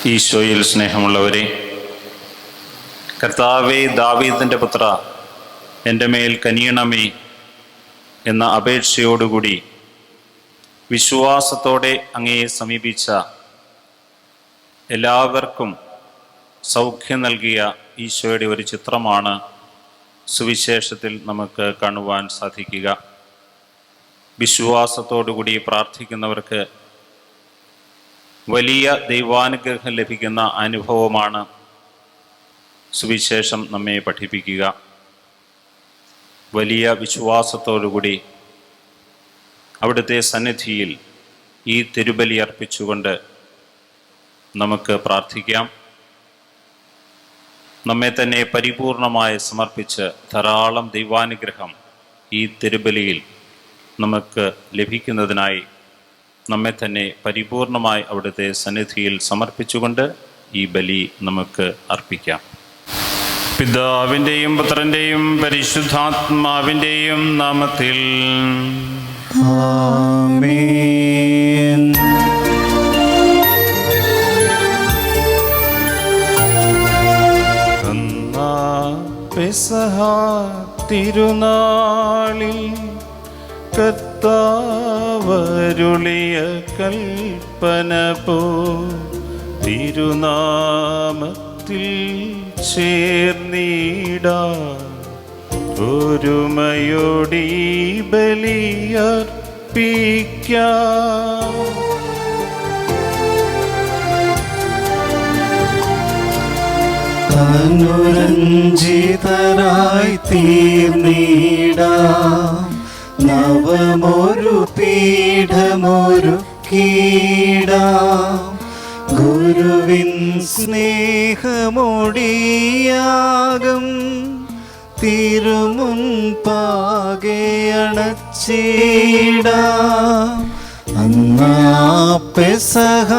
ഈശോയിൽ സ്നേഹമുള്ളവരെ, കർത്താവേ, ദാവീദിൻ്റെ പുത്ര, എൻ്റെ മേൽ കനിയണമേ എന്ന അപേക്ഷയോടുകൂടി വിശ്വാസത്തോടെ അങ്ങയെ സമീപിച്ച എല്ലാവർക്കും സൗഖ്യം നൽകിയ ഈശോയുടെ ഒരു ചിത്രമാണ് സുവിശേഷത്തിൽ നമുക്ക് കാണുവാൻ സാധിക്കുക. വിശ്വാസത്തോടുകൂടി പ്രാർത്ഥിക്കുന്നവർക്ക് വലിയ ദൈവാനുഗ്രഹം ലഭിക്കുന്ന അനുഭവമാണ് സുവിശേഷം നമ്മെ പഠിപ്പിക്കുക. വലിയ വിശ്വാസത്തോടുകൂടി അവിടുത്തെ സന്നിധിയിൽ ഈ തിരുബലി അർപ്പിച്ചുകൊണ്ട് നമുക്ക് പ്രാർത്ഥിക്കാം. നമ്മെ തന്നെ പരിപൂർണമായി സമർപ്പിച്ച് ധാരാളം ദൈവാനുഗ്രഹം ഈ തിരുബലിയിൽ നമുക്ക് ലഭിക്കുന്നതിനായി നമ്മെ തന്നെ പരിപൂർണമായി അവിടുത്തെ സന്നിധിയിൽ സമർപ്പിച്ചുകൊണ്ട് ഈ ബലി നമുക്ക് അർപ്പിക്കാം. പിതാവിൻ്റെയും പുത്രൻ്റെയും പരിശുദ്ധാത്മാവിൻ്റെയും നാമത്തിൽ ആമേൻ. പെസഹ തിരുനാളിൽ കർത്താവരുളിയ കൽപ്പന പോ തിരുനാമത്തിൽ ചേർന്നിടാം. ഒരുമയോടി ബലിയർപ്പിക്കാം. അനുരഞ്ജിതരായി തീർന്നിടാം. നവമൊരു പീഠമൊരു കീടാം. ഗുരുവിൻ സ്നേഹമൊടിയാകും തിരുമുൻപാകെ അണച്ചിടാം. അന്നാ പെസഹ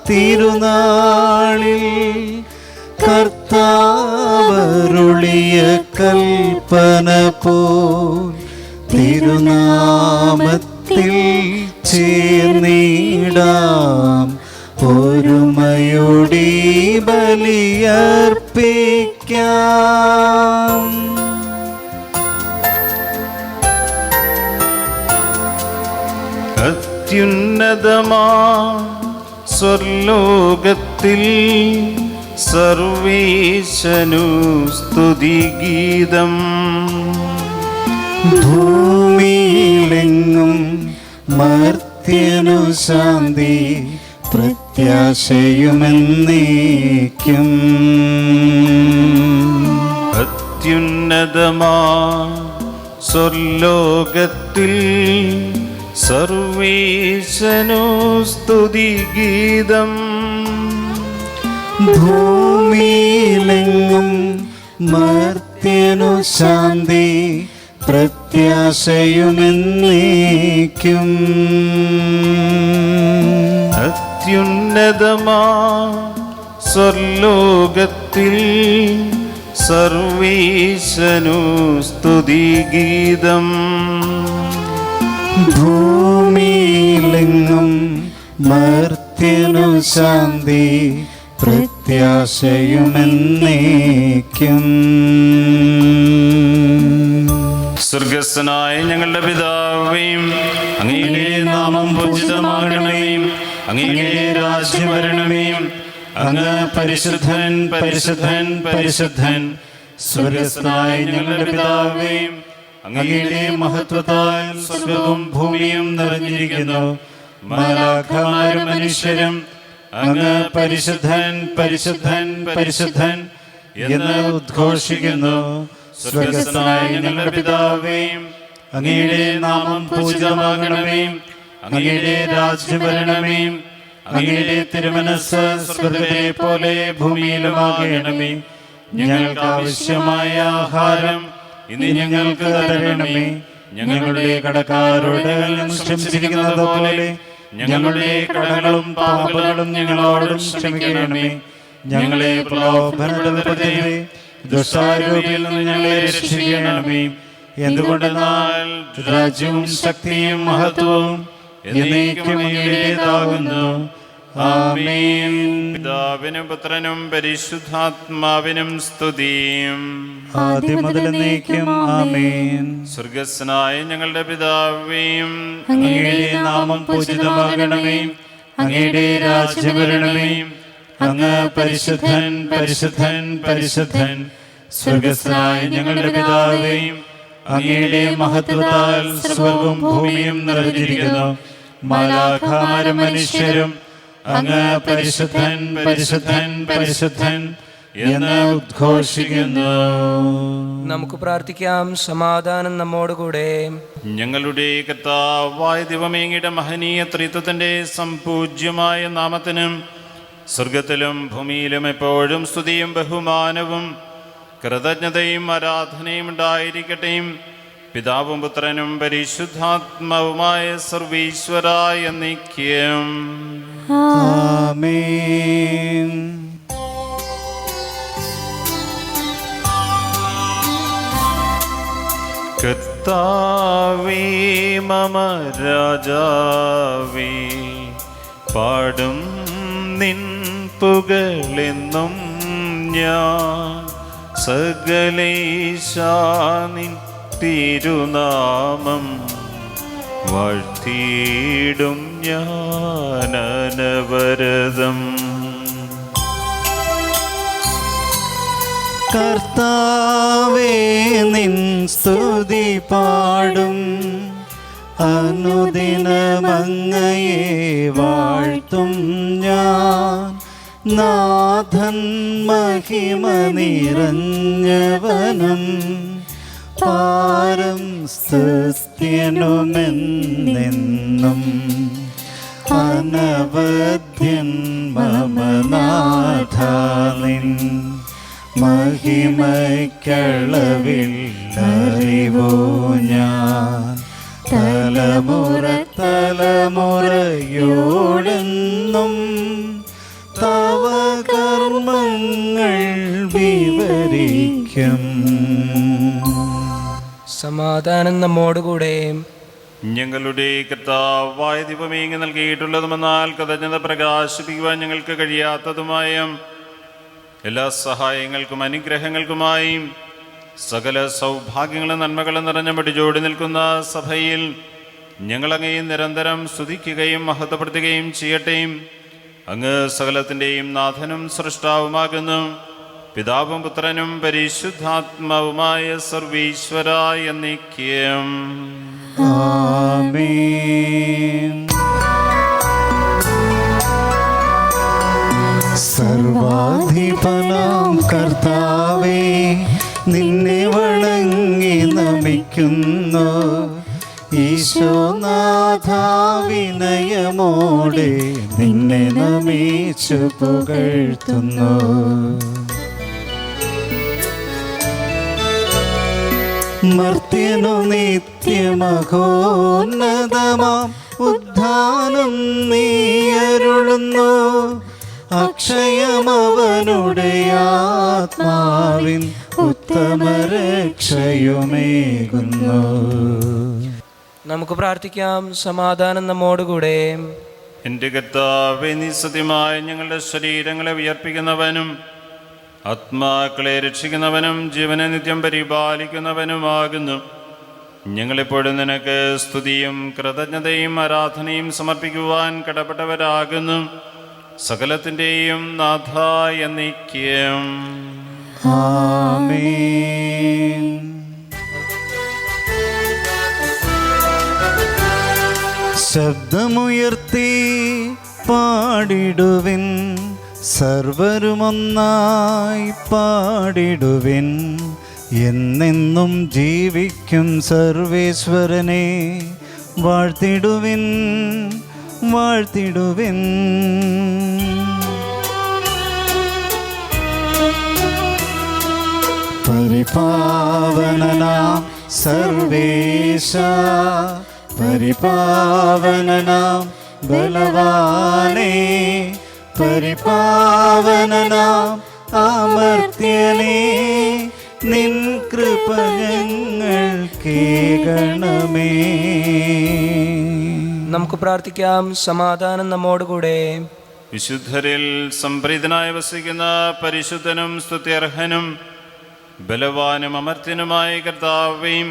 തിരുനാളിൽ കർത്താവരുളിയ കൽപ്പന പോൽ തിരുനാമത്തിൽ ചേർന്നിടാം. ഒരുമയോടി ബലിയർപ്പിക്കാം. അത്യുന്നതമാ സ്വർലോകത്തിൽ സർവേശനു സ്തുതിഗീതം. ഭൂമിയിലെങ്ങും മർത്യനു ശാന്തി പ്രത്യാശയുമെന്നേക്കും. അത്യുന്നതമാ സ്വർലോകത്തിൽ സർവേശനു സ്തുതിഗീതം. ഭൂമിയിലെങ്ങും മർത്യനു ശാന്തി പ്രത്യാശയുമെന്നേക്കും. അത്യുന്നതമാ സ്വർലോകത്തിൽ സർവേശനു സ്തുതിഗീതം. ഭൂമിയിലെങ്ങും മർത്യനു ശാന്തി പ്രത്യാശയുമെന്നേക്കും. സ്വർഗസ്ഥനായ ഞങ്ങളുടെ പിതാവേ, അങ്ങയുടെ നാമം പൂജിതമാകണമേ. അങ്ങയുടെ രാജ്യം വരണമേ. അങ്ങ് പരിശുദ്ധൻ പരിശുദ്ധൻ പരിശുദ്ധൻ. സ്വർഗസ്ഥനായ ഞങ്ങളുടെ പിതാവേ, അങ്ങയുടെ മഹത്വത്താൽ സ്വർഗവും ഭൂമിയും നിറഞ്ഞിരിക്കുന്നു. മാലാഖമാരും മനുഷ്യരും അങ്ങ് പരിശുദ്ധൻ പരിശുദ്ധൻ പരിശുദ്ധൻ എന്ന് ഉദ്ഘോഷിക്കുന്നു. സ്വർഗസ്ഥനായ ഞങ്ങളുടെ പിതാവേ, അങ്ങയുടെ നാമം പൂജിതമാകണമേ. അങ്ങയുടെ രാജ്യം വരണമേ. അങ്ങയുടെ തിരുമനസ്സ് സ്വർഗ്ഗത്തിലെ പോലെ ഭൂമിയിലുമാകണമേ. ഞങ്ങൾക്ക് ആവശ്യമായ ആഹാരം ഇന്ന് ഞങ്ങൾക്ക് തരണമേ. ഞങ്ങളുടെ കടക്കാരോട് ക്ഷമിച്ചിരിക്കുന്നത് പോലെ ഞങ്ങളുടെ കടങ്ങളും പാപങ്ങളും ഞങ്ങളോടും ക്ഷമിക്കണമേ. ഞങ്ങളെ പ്രലോഭനപ്പെടുത്തരുതേ, ദുഷ്ടാരൂപിയിൽ നിന്ന് ഞങ്ങളെ രക്ഷിക്കണമേ. എന്തുകൊണ്ടെന്നാൽ രാജ്യവും ശക്തിയും മഹത്വവും എന്നേക്കും അങ്ങയുടേതാകുന്നു. ആമേൻ. പിതാവിനും പുത്രനും പരിശുദ്ധാത്മാവിനും സ്തുതിയും. ആദ്യം മുതൽ എന്നേക്കും ആമേൻ. സ്വർഗസ്സനായ ഞങ്ങളുടെ പിതാവേയും അങ്ങയുടെ നാമം പൂജിതമാകണമേ. അങ്ങയുടെ രാജ്യം വരണമേ. അങ്ങ് പരിശുദ്ധൻ പരിശുദ്ധൻ പരിശുദ്ധൻ. സ്വർഗസ്ഥനായ ഞങ്ങളുടെ പിതാവേ, അങ്ങയുടെ മഹത്വത്താൽ സ്വർഗവും ഭൂമിയും നിറഞ്ഞിരിക്കുന്നു. മാലാഖമാരും മനുഷ്യരും അങ്ങ് പരിശുദ്ധൻ പരിശുദ്ധൻ പരിശുദ്ധൻ എന്ന് ഉദ്ഘോഷിക്കുന്നു. നമുക്ക് പ്രാർത്ഥിക്കാം. സമാധാനം നമ്മോടുകൂടെ. ഞങ്ങളുടെ കർത്താവായ ദൈവമേ, അങ്ങയുടെ മഹനീയ ത്രിത്വത്തിന്റെ സംപൂജ്യമായ നാമത്തിനും സ്വർഗത്തിലും ഭൂമിയിലും എപ്പോഴും സ്തുതിയും ബഹുമാനവും കൃതജ്ഞതയും ആരാധനയും ഉണ്ടായിരിക്കട്ടെ. പിതാവും പുത്രനും പരിശുദ്ധാത്മാവുമായ സർവീശ്വരായ നിത്യം. ആമേൻ. കർത്താവേ മമ രാജാവേ, പാടും നിൻ പുകളെന്നും ഞാൻ. സകലേശാ നിൻ തിരുനാമം വാഴ്ത്തിയിടും ഞാൻ അനവരതം. കർത്താവേ നിൻ സ്തുതി പാടും. അനുദിനമങ്ങയെ വാഴ്ത്തും ഞാൻ. നാഥൻ മഹിമ നിറഞ്ഞവനും പാരം സ്തുത്യനുമെന്നെന്നും. അനവധ്യൻ മമ നാഥ നിൻ മഹിമയ്ക്കളവില്ലറിവോ ഞാൻ. തലമുറ തലമുറയോടെന്നും തവ കർമ്മങ്ങൾ വിവരിക്കും. സമാധാനം നമ്മോടുകൂടെ. ഞങ്ങളുടെ കർത്താവായ ദൈവമേ, അങ്ങ് നൽകിയിട്ടുള്ളതുമെന്നാൽ കൃതജ്ഞത പ്രകാശിപ്പിക്കുവാൻ ഞങ്ങൾക്ക് കഴിയാത്തതുമായ എല്ലാ സഹായങ്ങൾക്കും അനുഗ്രഹങ്ങൾക്കുമായി സകല സൗഭാഗ്യങ്ങളും നന്മകളും നിറഞ്ഞ മടിജോടി നിൽക്കുന്ന സഭയിൽ ഞങ്ങളങ്ങയെ നിരന്തരം സ്തുതിക്കുകയും മഹത്വപ്പെടുത്തുകയും ചെയ്യട്ടെ. അങ്ങ് സകലത്തിൻ്റെയും നാഥനും സൃഷ്ടാവുമാകുന്നു. പിതാവും പുത്രനും പരിശുദ്ധാത്മാവുമായ സർവീശ്വരായ നിത്യം. ആമേൻ. സർവാധിപനാം കർത്താവേ, നിന്നെ വണങ്ങി നമിക്കുന്നു. ഈശോനാഥ വിനയമോടെ നിന്നെ നമിച്ചു പുകഴ്ത്തുന്നു. മർത്യനു നിത്യമഹോന്നതമാം ഉദ്ധാനം നീയരുളുന്നു. അക്ഷയമവനുടെ ആത്മാവിൻ ഉത്തമരക്ഷയുമേകുന്നു. നമുക്ക് പ്രാർത്ഥിക്കാം. സമാധാനം നമ്മോടുകൂടെ. എൻ്റെ കർത്താവേ, നീ സത്യമായ ഞങ്ങളുടെ ശരീരങ്ങളെ ഉയർപ്പിക്കുന്നവനും ആത്മാക്കളെ രക്ഷിക്കുന്നവനും ജീവനെ നിത്യം പരിപാലിക്കുന്നവനുമാകുന്നു. ഞങ്ങളെപ്പോഴും നിനക്ക് സ്തുതിയും കൃതജ്ഞതയും ആരാധനയും സമർപ്പിക്കുവാൻ കടപ്പെട്ടവരാകുന്നു. സകലത്തിൻ്റെയും നാഥായ നിത്യം. ആമേൻ. ശബ്ദമുയർത്തി പാടിടുവിൻ, സർവരുമൊന്നായി പാടിടുവിൻ. എന്നെന്നും ജീവിക്കും സർവേശ്വരനെ വാഴ്ത്തിടുവിൻ, വാഴ്ത്തിടുവിൻ. പരിപാവനനാം സർവേശ, പരിപാവനനാം ബലവാനേ, പരിപാവനനാം അമർത്യനേ, നിൻ കൃപ ഞങ്ങൾക്കേകണമേ. നമുക്ക് പ്രാർത്ഥിക്കാം. സമാധാനം നമ്മോടുകൂടെ. വിശുദ്ധരിൽ സംപ്രീതനായി വസിക്കുന്ന പരിശുദ്ധനും സ്തുത്യർഹനും ബലവാനും അമർത്യനുമായ കർത്താവേയും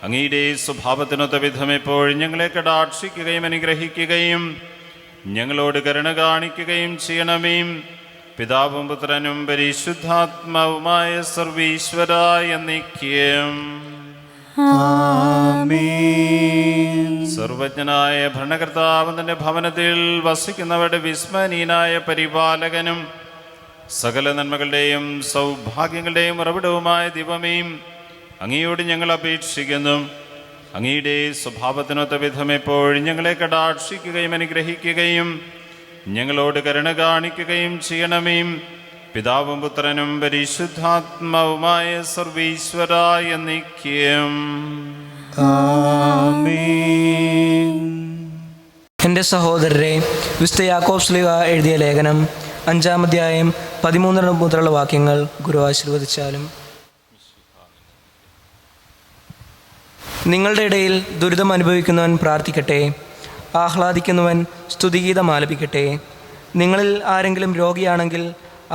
അങ്ങയുടെ സ്വഭാവത്തിനൊത്ത വിധം എപ്പോഴും ഞങ്ങളെ കടാക്ഷിക്കുകയും അനുഗ്രഹിക്കുകയും ഞങ്ങളോട് കരുണ കാണിക്കുകയും ചെയ്യണമേ. പിതാവും പുത്രനും പരിശുദ്ധാത്മാവുമായ സർവീശ്വരായ നിത്യം. ആമേൻ. സർവജ്ഞനായ ഭരണകർത്താവ് തന്റെ ഭവനത്തിൽ വസിക്കുന്നവരുടെ വിസ്മരണീയനായ പരിപാലകനും സകല നന്മകളുടെയും സൗഭാഗ്യങ്ങളുടെയും ഉറവിടവുമായ ദൈവമേ, അങ്ങയോട് ഞങ്ങൾ അപേക്ഷിക്കുന്നു. അങ്ങയുടെ സ്വഭാവത്തിനൊത്ത വിധം എപ്പോഴും ഞങ്ങളെ കടാക്ഷിക്കുകയും അനുഗ്രഹിക്കുകയും ഞങ്ങളോട് കരുണ കാണിക്കുകയും ചെയ്യണമേ. പിതാവും പുത്രനും പരിശുദ്ധാത്മാവുമായ സർവീശ്വരായ നിത്യം. ആമേൻ. എൻ്റെ സഹോദരരെ, വിശുദ്ധ യാക്കോബ് ശ്ലീഹ എഴുതിയ ലേഖനം 5-ാം അധ്യായം 13 മുതലുള്ള വാക്യങ്ങൾ ഗുരു ആശീർവദിച്ചാലും. നിങ്ങളുടെ ഇടയിൽ ദുരിതം അനുഭവിക്കുന്നവൻ പ്രാർത്ഥിക്കട്ടെ, ആഹ്ലാദിക്കുന്നവൻ സ്തുതിഗീതം ആലപിക്കട്ടെ. നിങ്ങളിൽ ആരെങ്കിലും രോഗിയാണെങ്കിൽ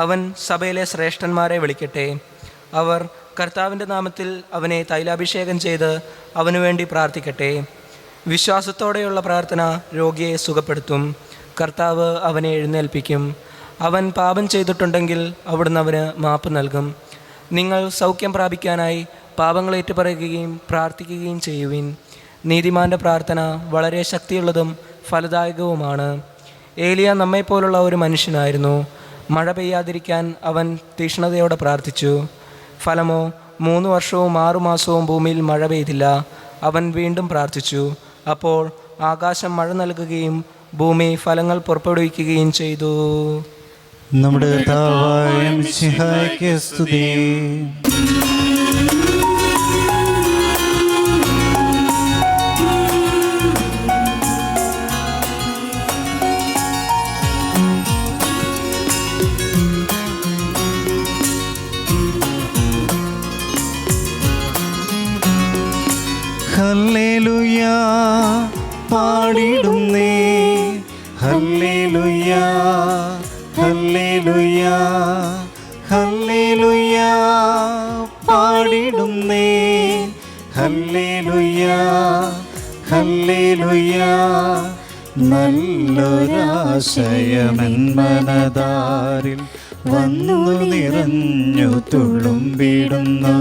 അവൻ സഭയിലെ ശ്രേഷ്ഠന്മാരെ വിളിക്കട്ടെ. അവർ കർത്താവിൻ്റെ നാമത്തിൽ അവനെ തൈലാഭിഷേകം ചെയ്ത് അവനു വേണ്ടി പ്രാർത്ഥിക്കട്ടെ. വിശ്വാസത്തോടെയുള്ള പ്രാർത്ഥന രോഗിയെ സുഖപ്പെടുത്തും. കർത്താവ് അവനെ എഴുന്നേൽപ്പിക്കും. അവൻ പാപം ചെയ്തിട്ടുണ്ടെങ്കിൽ അവിടുന്ന് അവന് മാപ്പ് നൽകും. നിങ്ങൾ സൗഖ്യം പ്രാപിക്കാനായി പാപങ്ങൾ ഏറ്റുപറയുകയും പ്രാർത്ഥിക്കുകയും ചെയ്യുവിൻ. നീതിമാൻ്റെ പ്രാർത്ഥന വളരെ ശക്തിയുള്ളതും ഫലദായകവുമാണ്. ഏലിയ നമ്മെപ്പോലുള്ള ഒരു മനുഷ്യനായിരുന്നു. മഴ പെയ്യാതിരിക്കാൻ അവൻ തീക്ഷ്ണതയോടെ പ്രാർത്ഥിച്ചു. ഫലമോ 3 വർഷവും 6 മാസവും ഭൂമിയിൽ മഴ പെയ്തില്ല. അവൻ വീണ്ടും പ്രാർത്ഥിച്ചു. അപ്പോൾ ആകാശം മഴ നൽകുകയും ഭൂമി ഫലങ്ങൾ പുറപ്പെടുവിക്കുകയും ചെയ്തു. നമ്മുടെ കർത്താവായ മിശിഹായ്ക്ക് സ്തുതി. ഹല്ലേലൂയ പാടിടുന്നേ, ഹല്ലേലൂയ ഹല്ലേലൂയ ഹല്ലേലൂയ പാടിടുന്നേ, ഹല്ലേലൂയ ഹല്ലേലൂയ. നല്ലൊരാശയമെൻ മനതാരിൽ വന്നു നിറഞ്ഞു തുളുമ്പിടുന്നു.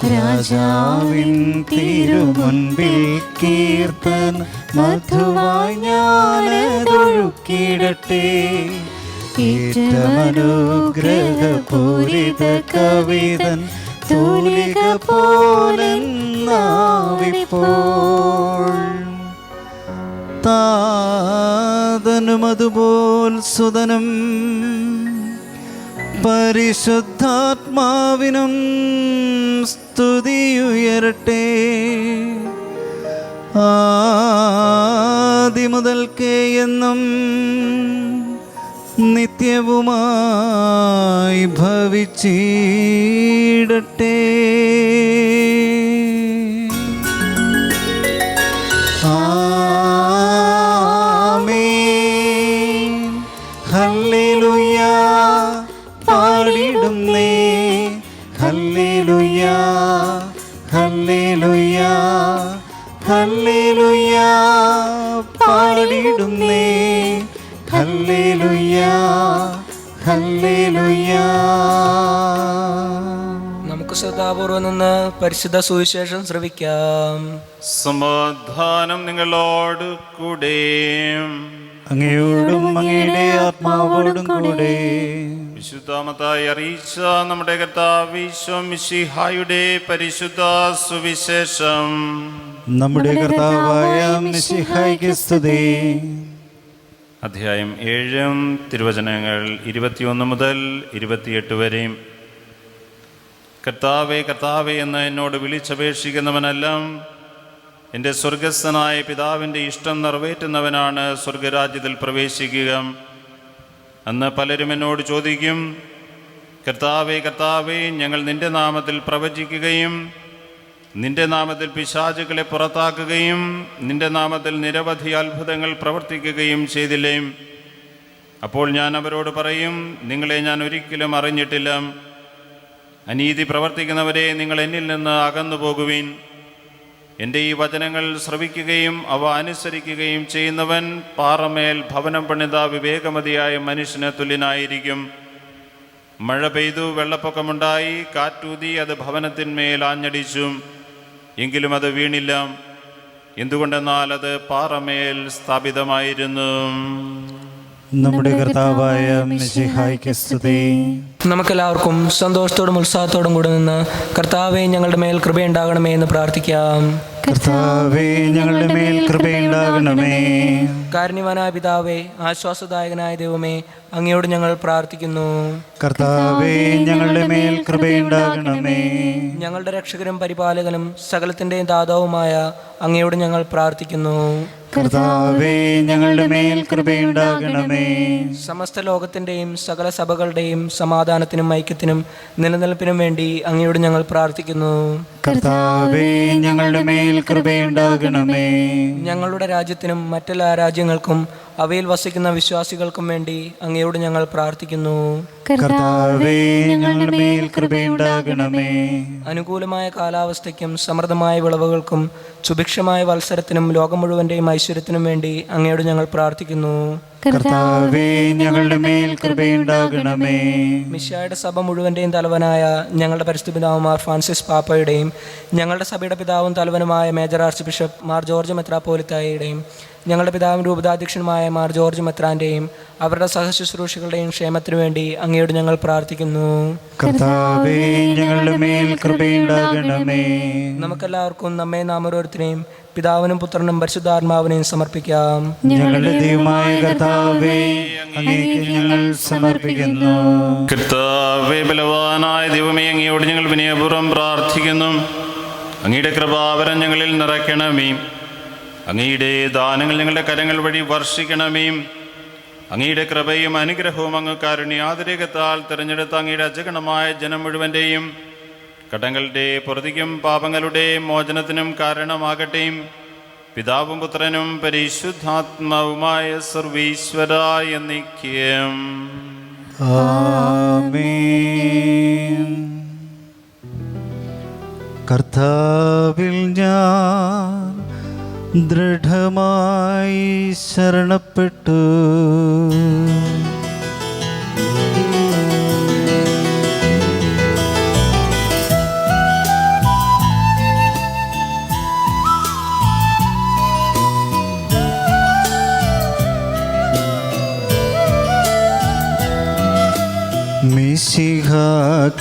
രാജാവിൻ തിരുമുൻപിൽ കീർത്തൻ മധുവായി ഞാനതൊഴുക്കിടട്ടെ. ഏറ്റമനുഗ്രഹപൂരിത കവിതൻ തൂലിക പോലെന്നാവിപ്പോൾ. താതനും അതുപോൽ സുതനും പരിശുദ്ധാത്മാവിനും സ്തുതിയുയരട്ടെ. ആദിമുതൽക്കേ എന്നും നിത്യവുമായി ഭവിച്ചിടട്ടെ. ആമേൻ. ഹല്ലേലൂയ പാടിടുന്നേ, ഹല്ലേലൂയ ഹല്ലേലൂയ ഹല്ലേലൂയ പാടിടുന്നേ, ഹല്ലേലൂയ ഹല്ലേലൂയ. നമുക്ക് ശ്രദ്ധാപൂർവം നിന്ന് പരിശുദ്ധ സുവിശേഷം ശ്രവിക്കാം. സമാധാനം നിങ്ങളോട് കൂടെ. അങ്ങയോടും അങ്ങയുടെ ആത്മാവോടും കൂടെ. വിശുദ്ധമത്തായി അറിയിച്ച നമ്മുടെ കർത്താവ് ഈശോ മിശിഹായുടെ പരിശുദ്ധ സുവിശേഷം. നമ്മുടെ കർത്താവായ മിശിഹായ്ക്ക് സ്തുതി. അധ്യായം 7 തിരുവചനങ്ങൾ 21 മുതൽ 28 വരെ. കർത്താവേ കർത്താവേ എന്ന് എന്നോട് വിളിച്ചപേക്ഷിക്കുന്നവനെല്ലാം എൻ്റെ സ്വർഗസ്ഥനായ പിതാവിൻ്റെ ഇഷ്ടം നിറവേറ്റുന്നവനാണ് സ്വർഗരാജ്യത്തിൽ പ്രവേശിക്കുക. അന്ന് പലരും എന്നോട് ചോദിക്കും, കർത്താവേ കർത്താവേ, ഞങ്ങൾ നിൻ്റെ നാമത്തിൽ പ്രവചിക്കുകയും നിൻ്റെ നാമത്തിൽ പിശാചുക്കളെ പുറത്താക്കുകയും നിൻ്റെ നാമത്തിൽ നിരവധി അത്ഭുതങ്ങൾ പ്രവർത്തിക്കുകയും ചെയ്തില്ലേ? അപ്പോൾ ഞാൻ അവരോട് പറയും, നിങ്ങളെ ഞാൻ ഒരിക്കലും അറിഞ്ഞിട്ടില്ല. അനീതി പ്രവർത്തിക്കുന്നവരെ, നിങ്ങൾ എന്നിൽ നിന്ന് അകന്നു പോകുവിൻ. എൻ്റെ ഈ വചനങ്ങൾ ശ്രവിക്കുകയും അവ അനുസരിക്കുകയും ചെയ്യുന്നവൻ പാറമേൽ ഭവനം പണിത വിവേകമതിയായ മനുഷ്യന് തുല്യനായിരിക്കും. മഴ പെയ്തു, വെള്ളപ്പൊക്കമുണ്ടായി, കാറ്റൂതി, അത് ഭവനത്തിന്മേൽ ആഞ്ഞടിച്ചു, എങ്കിലും അത് വീണില്ല. എന്തുകൊണ്ടെന്നാൽ അത് പാറമേൽ സ്ഥാപിതമായിരുന്നു. നമ്മുടെ കർത്താവായ മിശിഹായ്ക്ക് സ്തുതി. നമുക്കെല്ലാവർക്കും സന്തോഷത്തോടും ഉത്സാഹത്തോടും കൂടെ നിന്ന് കർത്താവെ ഞങ്ങളുടെ മേൽ കൃപയുണ്ടാകണമേ എന്ന് പ്രാർത്ഥിക്കാം. കർത്താവേ, ഞങ്ങളുടെ മേൽ കൃപയുണ്ടാകണമേ. കാരുണ്യവാനായ പിതാവേ, ആശ്വാസദായകനായ ദൈവമേ, അങ്ങയോട് ഞങ്ങൾ പ്രാർത്ഥിക്കുന്നു. കർത്താവേ, ഞങ്ങളുടെ മേൽ കൃപയുണ്ടാകണമേ. ഞങ്ങളുടെ രക്ഷകരും പരിപാലകനും സകലത്തിൻ്റെയും ദാതാവുമായ അങ്ങയോട് ഞങ്ങൾ പ്രാർത്ഥിക്കുന്നു. കർത്താവേ, ഞങ്ങളുടെ മേൽ കൃപയുണ്ടാകണമേ. സമസ്ത ലോകത്തിൻ്റെയും സകല സഭകളുടെയും സമാധാനത്തിനും ഐക്യത്തിനും നിലനിൽപ്പിനും വേണ്ടി അങ്ങയോട് ഞങ്ങൾ പ്രാർത്ഥിക്കുന്നു. കർത്താവേ, ഞങ്ങളുടെ മേൽ കൃപയുണ്ടാകണമേ. ഞങ്ങളുടെ രാജ്യത്തിനും മറ്റെല്ലാ രാജ്യങ്ങൾക്കും അവയിൽ വസിക്കുന്ന വിശ്വാസികൾക്കും വേണ്ടി അങ്ങയോട് ഞങ്ങൾ പ്രാർത്ഥിക്കുന്നു. കർത്താവേ, ഞങ്ങളുടെ മേൽ കൃപയുണ്ടാകണമേ. അനുകൂലമായ കാലാവസ്ഥയ്ക്കും സമൃദ്ധമായ വിളവുകൾക്കും സുഭിക്ഷമായ വത്സരത്തിനും ലോകം മുഴുവൻ്റെയും ഐശ്വര്യത്തിനും വേണ്ടി അങ്ങയോട് ഞങ്ങൾ പ്രാർത്ഥിക്കുന്നു. കർത്താവേ, ഞങ്ങളുടെ മേൽ കൃപയുണ്ടാകണമേ. മിശിഹായുടെ സഭ മുഴുവൻ്റെയും തലവനായ ഞങ്ങളുടെ പരിശുദ്ധ പിതാവുമാർ ഫ്രാൻസിസ് പാപ്പയുടെയും ഞങ്ങളുടെ സഭയുടെ പിതാവും തലവനുമായ major archbishop Mar George മെത്രാപ്പോലിത്തായുടെയും ഞങ്ങളുടെ പിതാവും രൂപതാധ്യക്ഷനുമായ മാർ ജോർജ് മെത്രാൻ്റെയും അവരുടെ സഹശുശ്രൂഷകളുടെയും ക്ഷേമത്തിനു വേണ്ടി അങ്ങയോട് ഞങ്ങൾ പ്രാർത്ഥിക്കുന്നു. കർത്താവേ, ഞങ്ങളുടെ മേൽ കൃപയുണ്ടാകണമേ. നമുക്കെല്ലാവർക്കും നമ്മെ നാം ഓരോരുത്തരെയും പിതാവിനും പുത്രനും പരിശുദ്ധാത്മാവിനെയും സമർപ്പിക്കാം. ഞങ്ങളുടെ ദൈവമായ കർത്താവേ, അങ്ങേക്ക് ഞങ്ങൾ സമർപ്പിക്കുന്നു. കർത്താവേ, ബലവാനായ ദൈവമേ, അങ്ങയോട് ഞങ്ങൾ വിനയപൂർവ്വം പ്രാർത്ഥിക്കുന്നു. അങ്ങയുടെ കൃപാവരം ഞങ്ങളിൽ നിറയ്ക്കണമേ. അങ്ങയുടെ ദാനങ്ങൾ ഞങ്ങളുടെ കരങ്ങൾ വഴി വർഷിക്കണമേ. അങ്ങയുടെ കൃപയും അനുഗ്രഹവും അങ്ങ് കാരുണ്യാതിരേകത്താൽ തിരഞ്ഞെടുത്ത അങ്ങയുടെ അജഗണമായ ജനം മുഴുവൻ്റെയും കടങ്ങളുടെ പൊറുതിക്കും പാപങ്ങളുടെ മോചനത്തിനും കാരണമാകട്ടെ. പിതാവും പുത്രനും പരിശുദ്ധാത്മാവുമായ സർവീശ്വരായ നിത്യം. ആമേൻ. കർത്താവിൽ ഞാൻ ദൃഢമായി ശരണപ്പെട്ടു. മിശിഹ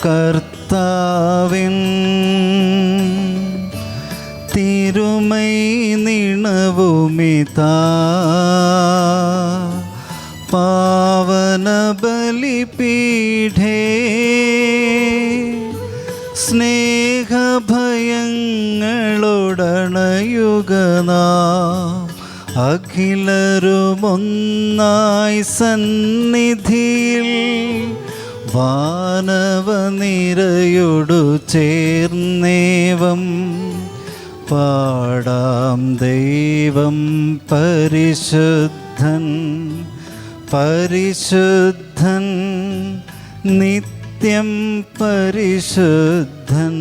കർത്താവിൻ തിരുമൈ നിണവുമിതാ പാവന ബലിപീഠേ സ്നേഹഭയങ്ങളോടണയുകനാ അഖിലരുമൊന്നായി സന്നിധിയിൽ വാനവനിരയോടു ചേർന്നേവം പാടാം. ദൈവം പരിശുദ്ധൻ, പരിശുദ്ധൻ, നിത്യം പരിശുദ്ധൻ.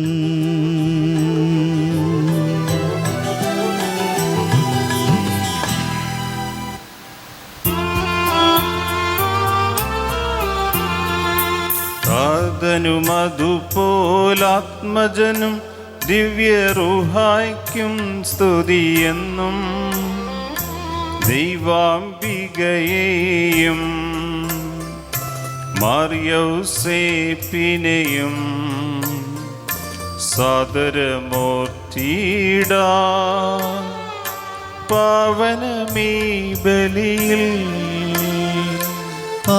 താതനും അതുപോലാത്മജനും ദിവ്യറുഹായ്ക്കും സ്തുതിയെന്നും ദൈവാംബികയെയും മറിയൗസേപ്പിനെയും സാദരമൂർത്തിയിടാ പാവനമീ ബലിയിൽ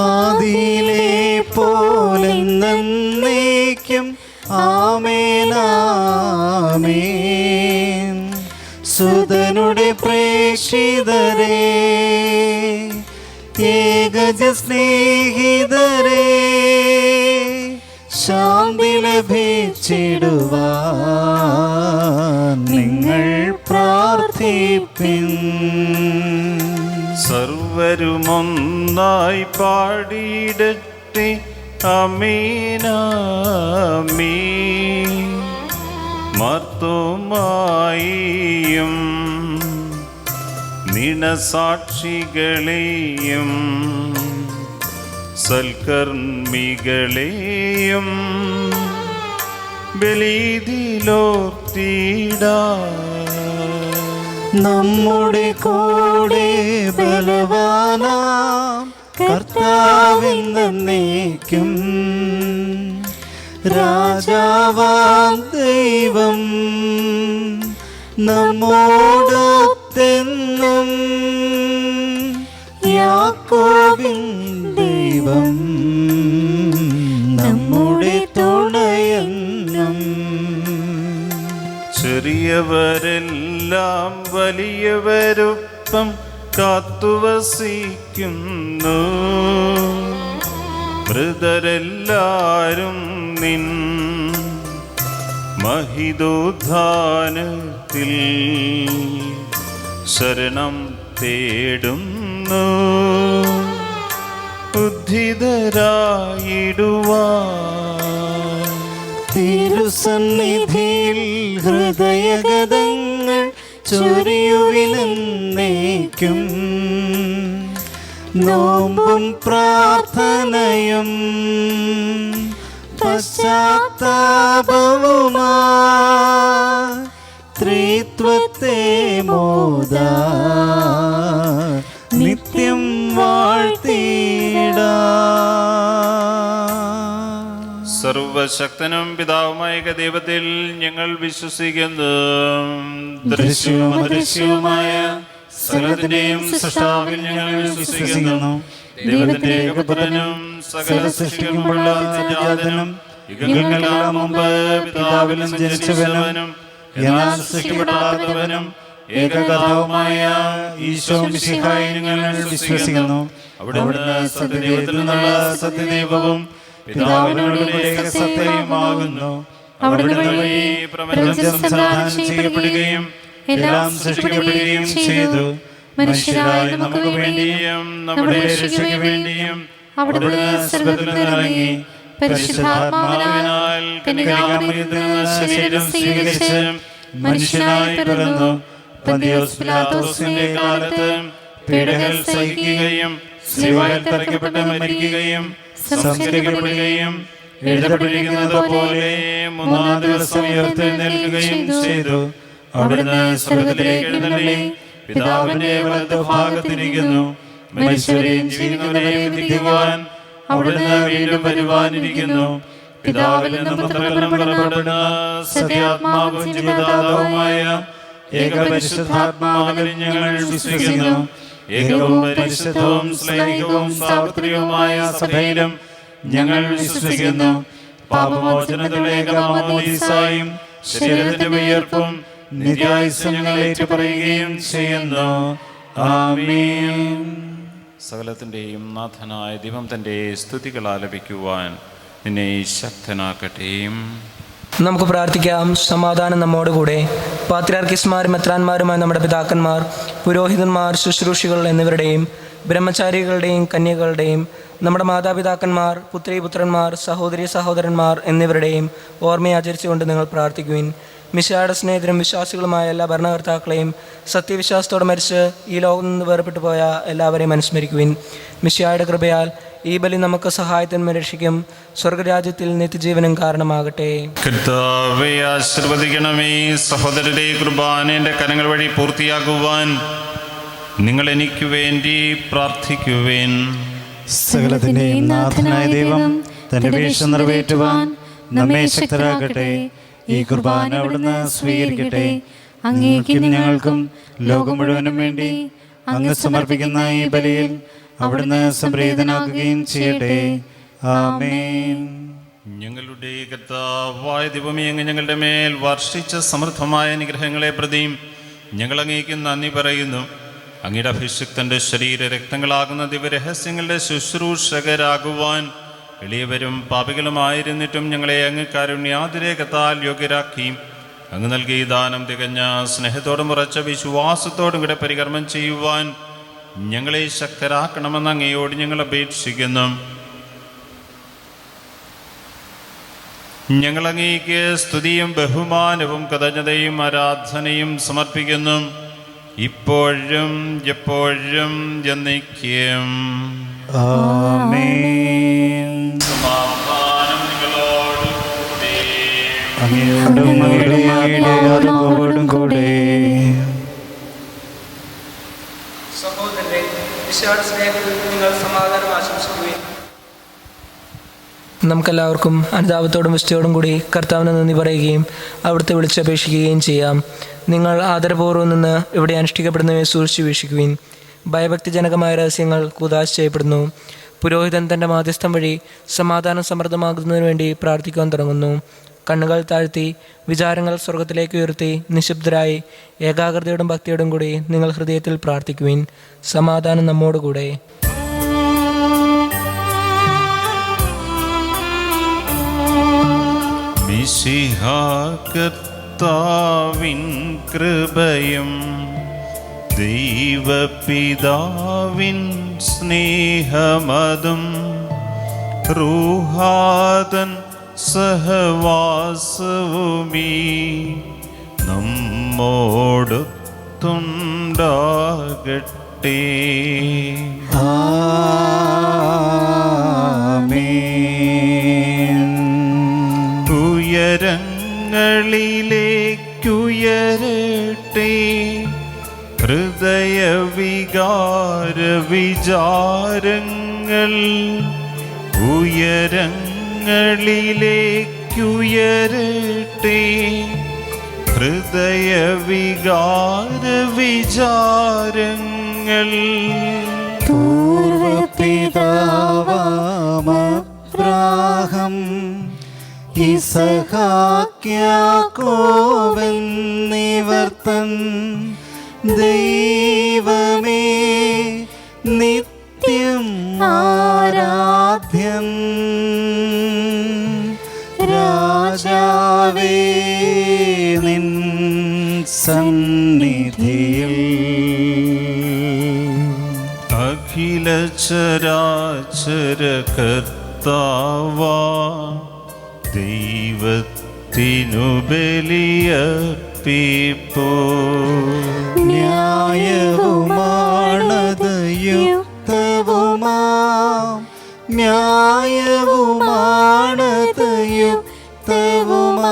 ആദിയിലെ പോലെന്നേക്കും ആമേനാമേൻ. സുതനുടെ പ്രേക്ഷിതരേ, ഏകജ സ്നേഹിതരേ, ശാന്തി ലഭിച്ചിടുവാൻ നിങ്ങൾ പ്രാർത്ഥിപ്പിൻ. സർവ സർവരുമൊന്നായി പാടിയിടട്ടെ അമീനാമീ. മർത്തോമായിയും നിണസാക്ഷികളെയും സൽക്കർമ്മികളെയും ബലിയിലോർത്തിടാ. നമ്മുടെ കൂടെ ബലവാനാം കർത്താവെന്നേക്കും രാജാവാം ദൈവം നമ്മോടൊത്തെന്നും. യാക്കോബിൻ ദൈവം നമ്മുടെ തുണയെന്നും. ചെറിയവരെല്ലാം വലിയവരൊപ്പം കാത്തുവസിക്കുന്നു. മൃതരെല്ലാരും നിൻ മഹിതോദ്ധാനത്തിൽ ശരണം തേടുന്നു. ഉദ്ധിതരായിടുവാൻ തിരുസന്നിധിയിൽ ഹൃദയഗതങ്ങൾ ചൊരിയുവിലെന്നേക്കും. നോമ്പും പ്രാർത്ഥനയും പശ്ചാത്താപവുമാ ത്രിത്വത്തെ മോദാ നിത്യം വാഴ്ത്തിടാ. സർവശക്തനും പിതാവുമായ ദൈവത്തിൽ ഞങ്ങൾ വിശ്വസിക്കുന്നു. ദൃശ്യവും അദൃശ്യവുമായ സകലത്തിന്റെയും സൃഷ്ടാവിൽ ഞങ്ങൾ വിശ്വസിക്കുന്നു. ദൈവത്തിന്റെ ഏകപുത്രനും സകല സൃഷ്ടിക്കുമുള്ള ജാതനും യുഗങ്ങൾക്കെല്ലാം മുമ്പ് പിതാവിൽ നിന്ന് ജനിച്ചവനും എന്നാൽ സൃഷ്ടിക്കപ്പെടാത്തവനും ഏകകർത്താവുമായ ഈശോ മിശിഹായെ ഞങ്ങൾ വിശ്വസിക്കുന്നു. അവിടുന്ന് സത്യദൈവത്തിൽ നിന്നുള്ള സത്യദൈവവും പിതാവിനോട് ഏകസത്തയുമാകുന്നു. അവിടുന്ന് വഴി പ്രപഞ്ചം സംവിധാനം ചെയ്യപ്പെടുകയും എല്ലാം സൃഷ്ടിക്കപ്പെടുകയും ചെയ്തു. മനുഷ്യരായ നമുക്ക് വേണ്ടിയും നമ്മുടെ രക്ഷയ്ക്ക് വേണ്ടിയും അവിടുന്ന് സ്വർഗ്ഗത്തിൽ നിന്നിറങ്ങി പരിശുദ്ധാത്മാവിനാൽ കന്യകാമറിയത്തിൽ നിന്ന് ശരീരം സ്വീകരിച്ച് മനുഷ്യനായി പിറന്നു. പന്തിയോസ് പിലാത്തോസിന്റെ കാലത്ത് പീഡകൾ സഹിക്കുകയും ശിലുവയിൽ തറയ്ക്കപ്പെട്ട് മരിക്കുകയും സംസ്കരിക്കപ്പെടുകയും എഴുതപ്പെട്ടിരിക്കുന്നത് പോലെ മൂന്നാം ദിവസം ഉയർത്തെഴുന്നേൽക്കുകയും ചെയ്തു. അവിടുന്ന് സ്വർഗ്ഗത്തിലേക്ക് എഴുന്നള്ളി പിതാവിന്റെ വലത്തുഭാഗത്തിരിക്കുന്നു. മനുഷ്യരെയും ജീവിക്കുന്നവരെയും വിധിക്കുവാൻ അവിടുന്ന് വീണ്ടും വരുവാനിരിക്കുന്നു. പിതാവിൽ നിന്നും പുത്രനിൽ പുറപ്പെടുന്ന സത്യാത്മാവും ജീവദാതാവുമായ ഏകപരിശുദ്ധാത്മാവിൽ ഞങ്ങൾ വിശ്വസിക്കുന്നു. ഏകവും പരിശുദ്ധവും സ്ലൈഹികവും സാർവത്രികവുമായ സഭയിലും ഞങ്ങൾ വിശ്വസിക്കുന്നു. പാപമോചനത്തിലുള്ള ഏകമാമോദീസായും ശരീരത്തിന്റെ ഉയർപ്പും നിത്യായുസ്സും ഞങ്ങൾ ഏറ്റുപറയുകയും ചെയ്യുന്നു. ആമേൻ. സകലത്തിൻ്റെയും നാഥനായ ദൈവം തൻ്റെ സ്തുതികൾ ആലപിക്കുവാൻ നിന്നെ ശക്തനാക്കട്ടെ. നമുക്ക് പ്രാർത്ഥിക്കാം. സമാധാനം നമ്മോടുകൂടെ. പാത്രിയാർക്കീസ്മാരും മെത്രാന്മാരുമായ നമ്മുടെ പിതാക്കന്മാർ, പുരോഹിതന്മാർ, ശുശ്രൂഷികൾ എന്നിവരുടെയും ബ്രഹ്മചാരികളുടെയും കന്യകളുടെയും നമ്മുടെ മാതാപിതാക്കന്മാർ, പുത്രീപുത്രന്മാർ, സഹോദരി സഹോദരന്മാർ എന്നിവരുടെയും ഓർമ്മയാചരിച്ചുകൊണ്ട് നിങ്ങൾ പ്രാർത്ഥിക്കുവിൻ. മിശിഹായുടെ സ്നേഹിതരും വിശ്വാസികളുമായ എല്ലാ ഭരണകർത്താക്കളെയും സത്യവിശ്വാസത്തോടെ മരിച്ച് ഈ ലോകം നിന്ന് വേർപെട്ടു പോയ എല്ലാവരെയും അനുസ്മരിക്കുവിൻ. മിശിഹായുടെ കൃപയാൽ ഈ ബലി നമുക്ക് സഹായത്തിനും രക്ഷിക്കും സ്വർഗരാജ്യത്തിൽ നിത്യജീവനും കാരണമാകട്ടെ. കർത്താവേ ആശീർവദിക്കണമേ. സഹോദരരെ, കുർബാനയുടെ കരങ്ങൾ വഴി പൂർത്തിയാക്കുവാൻ നിങ്ങൾ എനിക്ക് വേണ്ടി പ്രാർത്ഥിക്കുവേൻ. സകലത്തിന്റെയും നാഥനായ ദൈവം തന്റെ വീഴ്ച നിറവേറ്റുവാൻ നമ്മെ ശക്തരാക്കട്ടെ. ഈ കുർബാന അവിടുന്ന് സ്വീകരിക്കട്ടെ. അങ്ങേക്കും ഞങ്ങൾക്കും ലോകം മുഴുവനും വേണ്ടി അങ്ങ് സമർപ്പിക്കുന്ന ഈ ബലിയിൽ അവിടുന്ന് സംപ്രീതനാക്കുകയും ചെയ്യട്ടെ. ആമേൻ. ഞങ്ങളുടെ കർത്താവായ ദൈവമേ, അങ്ങ് ഞങ്ങളുടെ മേൽ വർഷിച്ച സമൃദ്ധമായ അനുഗ്രഹങ്ങളെ പ്രതിയും ഞങ്ങൾ അങ്ങേക്ക് നന്ദി പറയുന്നു. അങ്ങയുടെ അഭിഷിക്തന്റെ ശരീര രക്തങ്ങളാകുന്ന ദിവ്യരഹസ്യങ്ങളുടെ ശുശ്രൂഷകരാകുവാൻ എളിയവരും പാപികളുമായിരുന്നിട്ടും ഞങ്ങളെ അങ്ങ് കാരുണ്യാതിരേകത്താൽ യോഗ്യരാക്കി. അങ്ങ് നൽകിയ ദാനം തികഞ്ഞ സ്നേഹത്തോടും ഉറച്ച വിശ്വാസത്തോടും കൂടെ പരികർമ്മം ചെയ്യുവാൻ ഞങ്ങളെ ശക്തരാക്കണമെന്ന് അങ്ങയോട് ഞങ്ങൾ അപേക്ഷിക്കുന്നു. ഞങ്ങൾ അങ്ങേക്ക് സ്തുതിയും ബഹുമാനവും കൃതജ്ഞതയും ആരാധനയും സമർപ്പിക്കുന്നു, ഇപ്പോഴും എപ്പോഴും എന്നേക്കും. ആമേൻ. സമാധാനം നിങ്ങളോടുകൂടെ. അങ്ങയോടും അങ്ങയോടും കൂടെ. സഹോദരരെ, വിശാല സ്നേഹത്തിൽ നിങ്ങൾ സമാധാനം ആശംസിക്കുകയും നമുക്കെല്ലാവർക്കും അനുതാപത്തോടും വിശുദ്ധിയോടും കൂടി കർത്താവിന് നന്ദി പറയുകയും അവിടുത്തെ വിളിച്ചപേക്ഷിക്കുകയും ചെയ്യാം. നിങ്ങൾ ആദരപൂർവ്വം നിന്ന് ഇവിടെ അനുഷ്ഠിക്കപ്പെടുന്നവയെ സൂക്ഷിച്ചു വീക്ഷിക്കുവിൻ. ഭയഭക്തിജനകമായ രഹസ്യങ്ങൾ കൂദാശ ചെയ്യപ്പെടുന്നു. പുരോഹിതൻ തൻ്റെ മാധ്യസ്ഥം വഴി സമാധാനം സമൃദ്ധമാകുന്നതിന് വേണ്ടി പ്രാർത്ഥിക്കുവാൻ തുടങ്ങുന്നു. കണ്ണുകൾ താഴ്ത്തി വിചാരങ്ങൾ സ്വർഗത്തിലേക്ക് ഉയർത്തി നിശബ്ദരായി ഏകാഗ്രതയോടും ഭക്തിയോടും കൂടി നിങ്ങൾ ഹൃദയത്തിൽ പ്രാർത്ഥിക്കുവിൻ. സമാധാനം നമ്മോടുകൂടെ. മിശിഹാ കർത്താവിൻ കൃപയും ദൈവപിതാവിൻ സ്നേഹമതും റൂഹാതൻ സഹവാസവുമീ നമ്മോടൊത്തുണ്ടാകട്ടെ. ആമേൻ. ഉയരങ്ങളിലേക്കുയരട്ടെ ഹൃദയവികാര വിചാരങ്ങൾ, ഉയരങ്ങളിലേക്കുയരട്ടെ ഹൃദയവികാര വിചാരങ്ങൾ. പൂർവപിതാവാമബ്രാഹം ഇസഹാക്യാക്കോവെന്നിവർത്തൻ ദൈവമേ നിത്യം ആരാധ്യൻ. രാജാവേ നിൻ സന്നിധിയിൽ അഖില ചരാചര കർത്താവാ ദൈവത്തിനു ബലിയർപ്പിപ്പോ. ന്യായവുമാണത് യുക്തവുമാം, ന്യായവുമാണത് യുക്തവുമാം,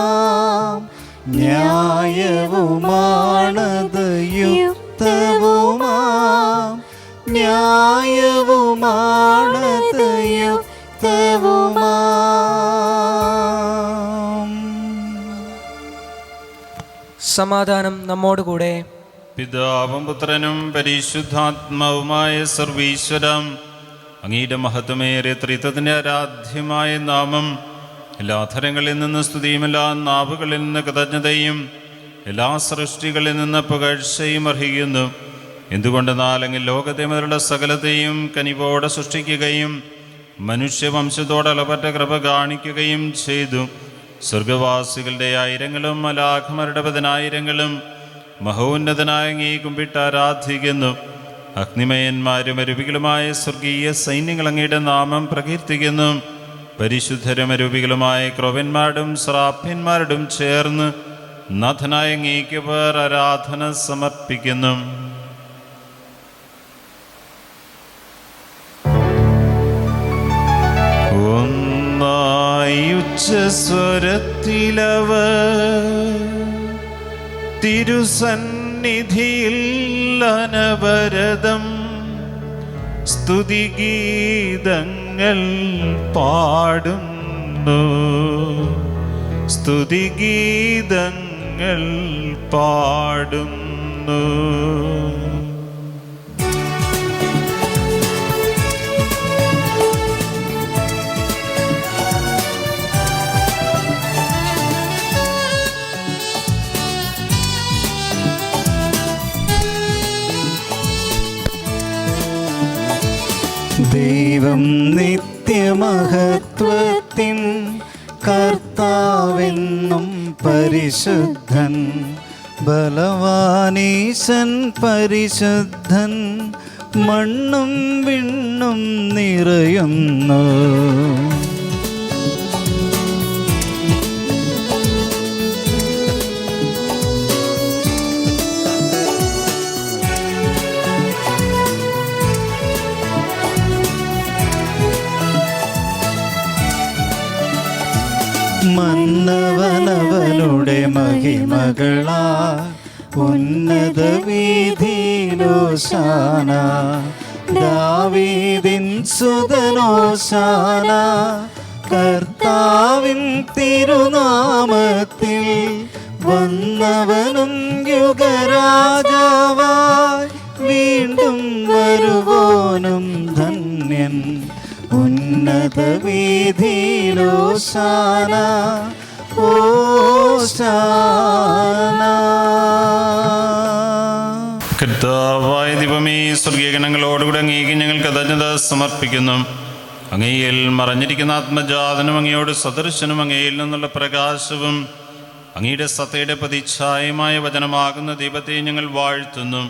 ന്യായവുമാണത് യുക്തവുമാം, ന്യായവുമാണത് യുക്തവുമാം. സമാധാനം നമ്മോടുകൂടെ. പിതാവും പുത്രനും പരിശുദ്ധാത്മാവുമായ സർവീശ്വരം അങ്ങയുടെ മഹത്വമേറിയ ത്രിത്വത്തിൻ്റെ ആരാധ്യമായ നാമം എല്ലാ അധരങ്ങളിൽ നിന്ന് സ്തുതിയും എല്ലാ നാവുകളിൽ നിന്ന് കൃതജ്ഞതയും എല്ലാ സൃഷ്ടികളിൽ നിന്ന് പുകഴ്ചയും അർഹിക്കുന്നു. എന്തുകൊണ്ടെന്നാൽ അങ്ങ് ലോകത്തെ മുതലുള്ള സകലത്തെയും കനിവോടെ സൃഷ്ടിക്കുകയും മനുഷ്യവംശത്തോട് അളവറ്റ കൃപ കാണിക്കുകയും ചെയ്തു. സ്വർഗവാസികളുടെ ആയിരങ്ങളും മലാഖമാരുടെ പതിനായിരങ്ങളും മഹോന്നതനായ അങ്ങേ കുമ്പിട്ട് ആരാധിക്കുന്നു. അഗ്നിമയന്മാരും അരൂപികളുമായ സ്വർഗീയ സൈന്യങ്ങൾ അങ്ങയുടെ നാമം പ്രകീർത്തിക്കുന്നു. പരിശുദ്ധരും അരൂപികളുമായ ക്രോവന്മാരുടെയും ശ്രാപ്യന്മാരുടെയും ചേർന്ന് നാഥനായ അങ്ങേക്ക് പേർ ആരാധന സമർപ്പിക്കുന്നു. ഒന്നായി ഉച്ചസ്വരത്തിലവർ തിരുസന്നിധിയിൽ അനവരതം സ്തുതിഗീതങ്ങൾ പാടുന്നു, സ്തുതിഗീതങ്ങൾ പാടുന്നു. ദൈവം നിത്യമഹത്വത്തിൻ കർത്താവെന്നും പരിശുദ്ധൻ, ബലവാനീശൻ പരിശുദ്ധൻ, മണ്ണും വിണ്ണും നിറയുന്നു. മന്നവനവനുടെ മഹിമകളാ ഉന്നത വീഥിയിലോശാന. ദാവീദിൻ സുതനോശാന. കർത്താവിൻ തിരുനാമത്തിൽ വന്നവനും യുഗരാജാവായി വീണ്ടും വരുവോനും ധന്യൻ. ഉന്നത വീഥിയിലോശാന ഓശാന. കർത്താവായ ദൈവമേ, സ്വർഗീയഗണങ്ങളോടുകൂടെ അങ്ങേക്ക് ഞങ്ങൾ കൃതജ്ഞത സമർപ്പിക്കുന്നു. അങ്ങയിൽ മറഞ്ഞിരിക്കുന്ന ആത്മജാതനും അങ്ങയോട് സദൃശനും അങ്ങയിൽ നിന്നുള്ള പ്രകാശവും അങ്ങയുടെ സത്തയുടെ പ്രതിച്ഛായമായ വചനമാകുന്ന ദൈവത്തെ ഞങ്ങൾ വാഴ്ത്തുന്നു.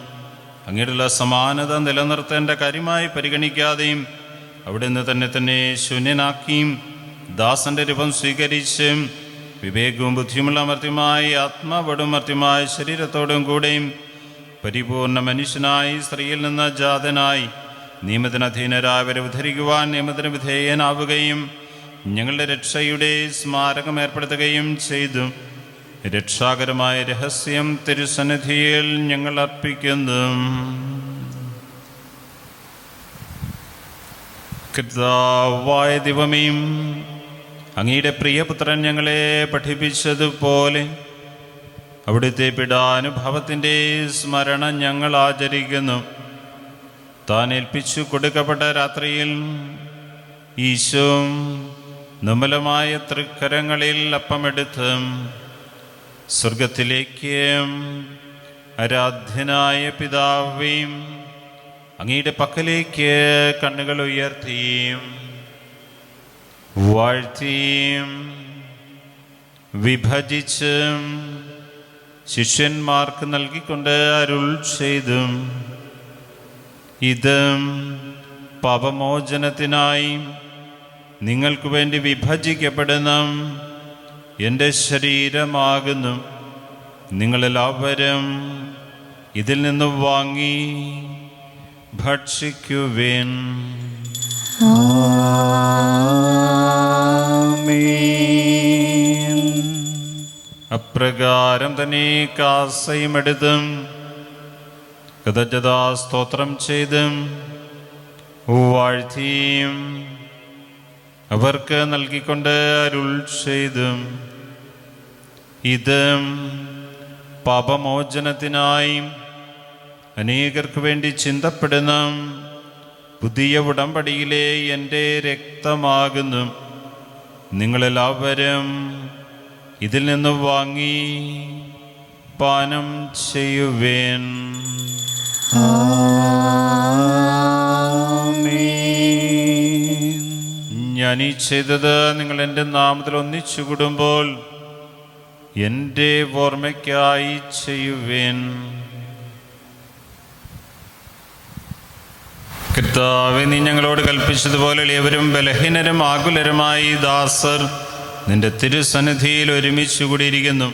അങ്ങയുടെ സമാനത നിലനിർത്തേണ്ട കാര്യമായി പരിഗണിക്കാതെയും അവിടുന്ന് തന്നെ ശൂന്യനാക്കിയും ദാസന്റെ രൂപം സ്വീകരിച്ച് വിവേകവും ബുദ്ധിയുമുള്ള മർത്യമായ ആത്മാവോടും മർത്യമായ ശരീരത്തോടും കൂടെയും പരിപൂർണ മനുഷ്യനായി സ്ത്രീയിൽ നിന്ന് ജാതനായി നിയമത്തിന് അധീനരായവരെ ഉദ്ധരിക്കുവാൻ നിയമത്തിന് വിധേയനാവുകയും ഞങ്ങളുടെ രക്ഷയുടെ സ്മാരകം ഏർപ്പെടുത്തുകയും ചെയ്തു. രക്ഷാകരമായ രഹസ്യം തിരുസന്നിധിയിൽ ഞങ്ങൾ അർപ്പിക്കുന്നു. കർത്താവായ ദൈവമേ, അങ്ങയുടെ പ്രിയപുത്രൻ ഞങ്ങളെ പഠിപ്പിച്ചതുപോലെ അവിടുത്തെ പീഡാനുഭവത്തിൻ്റെ സ്മരണ ഞങ്ങൾ ആചരിക്കുന്നു. താൻ ഏൽപ്പിച്ചു കൊടുക്കപ്പെട്ട രാത്രിയിൽ ഈശോ നിർമ്മലമായ തൃക്കരങ്ങളിൽ അപ്പമെടുത്ത് സ്വർഗത്തിലേക്ക് ആരാധ്യനായ പിതാവേ, അങ്ങയുടെ പക്കലേക്ക് കണ്ണുകൾ ഉയർത്തിയും വാഴ്ത്തിയും വിഭജിച്ച് ശിഷ്യന്മാർക്ക് നൽകിക്കൊണ്ട് അരുൾ ചെയ്തു, ഇത് പാപമോചനത്തിനായി നിങ്ങൾക്ക് വേണ്ടി വിഭജിക്കപ്പെടുന്ന എൻ്റെ ശരീരമാകുന്നു. നിങ്ങളെല്ലാവരും ഇതിൽ നിന്ന് വാങ്ങി ഭക്ഷിക്കുവിൻ. അപ്രകാരം തന്നെ കാസയുമെടുത്തും കൃതജ്ഞതാ സ്തോത്രം ചെയ്തും വാഴ്ത്തിയും അവർക്ക് നൽകിക്കൊണ്ട് അരുൾ ചെയ്തും, ഇത് പാപമോചനത്തിനായി അനേകർക്ക് വേണ്ടി ചിന്തപ്പെടുന്ന പുതിയ ഉടമ്പടിയിലെ എൻ്റെ രക്തമാകുന്നു. നിങ്ങളെല്ലാവരും ഇതിൽ നിന്ന് വാങ്ങി പാനം ചെയ്യുവേൻ. ഞാനീ ചെയ്തത് നിങ്ങൾ എൻ്റെ നാമത്തിൽ ഒന്നിച്ചു കൂടുമ്പോൾ എൻ്റെ ഓർമ്മയ്ക്കായി ചെയ്യുവേൻ. കർത്താവേ, നീ ഞങ്ങളോട് കൽപ്പിച്ചതുപോലെ എളിയവരും ബലഹീനരും ആകുലരുമായി ദാസർ നിന്റെ തിരുസന്നിധിയിൽ ഒരുമിച്ച് കൂടിയിരിക്കുന്നു.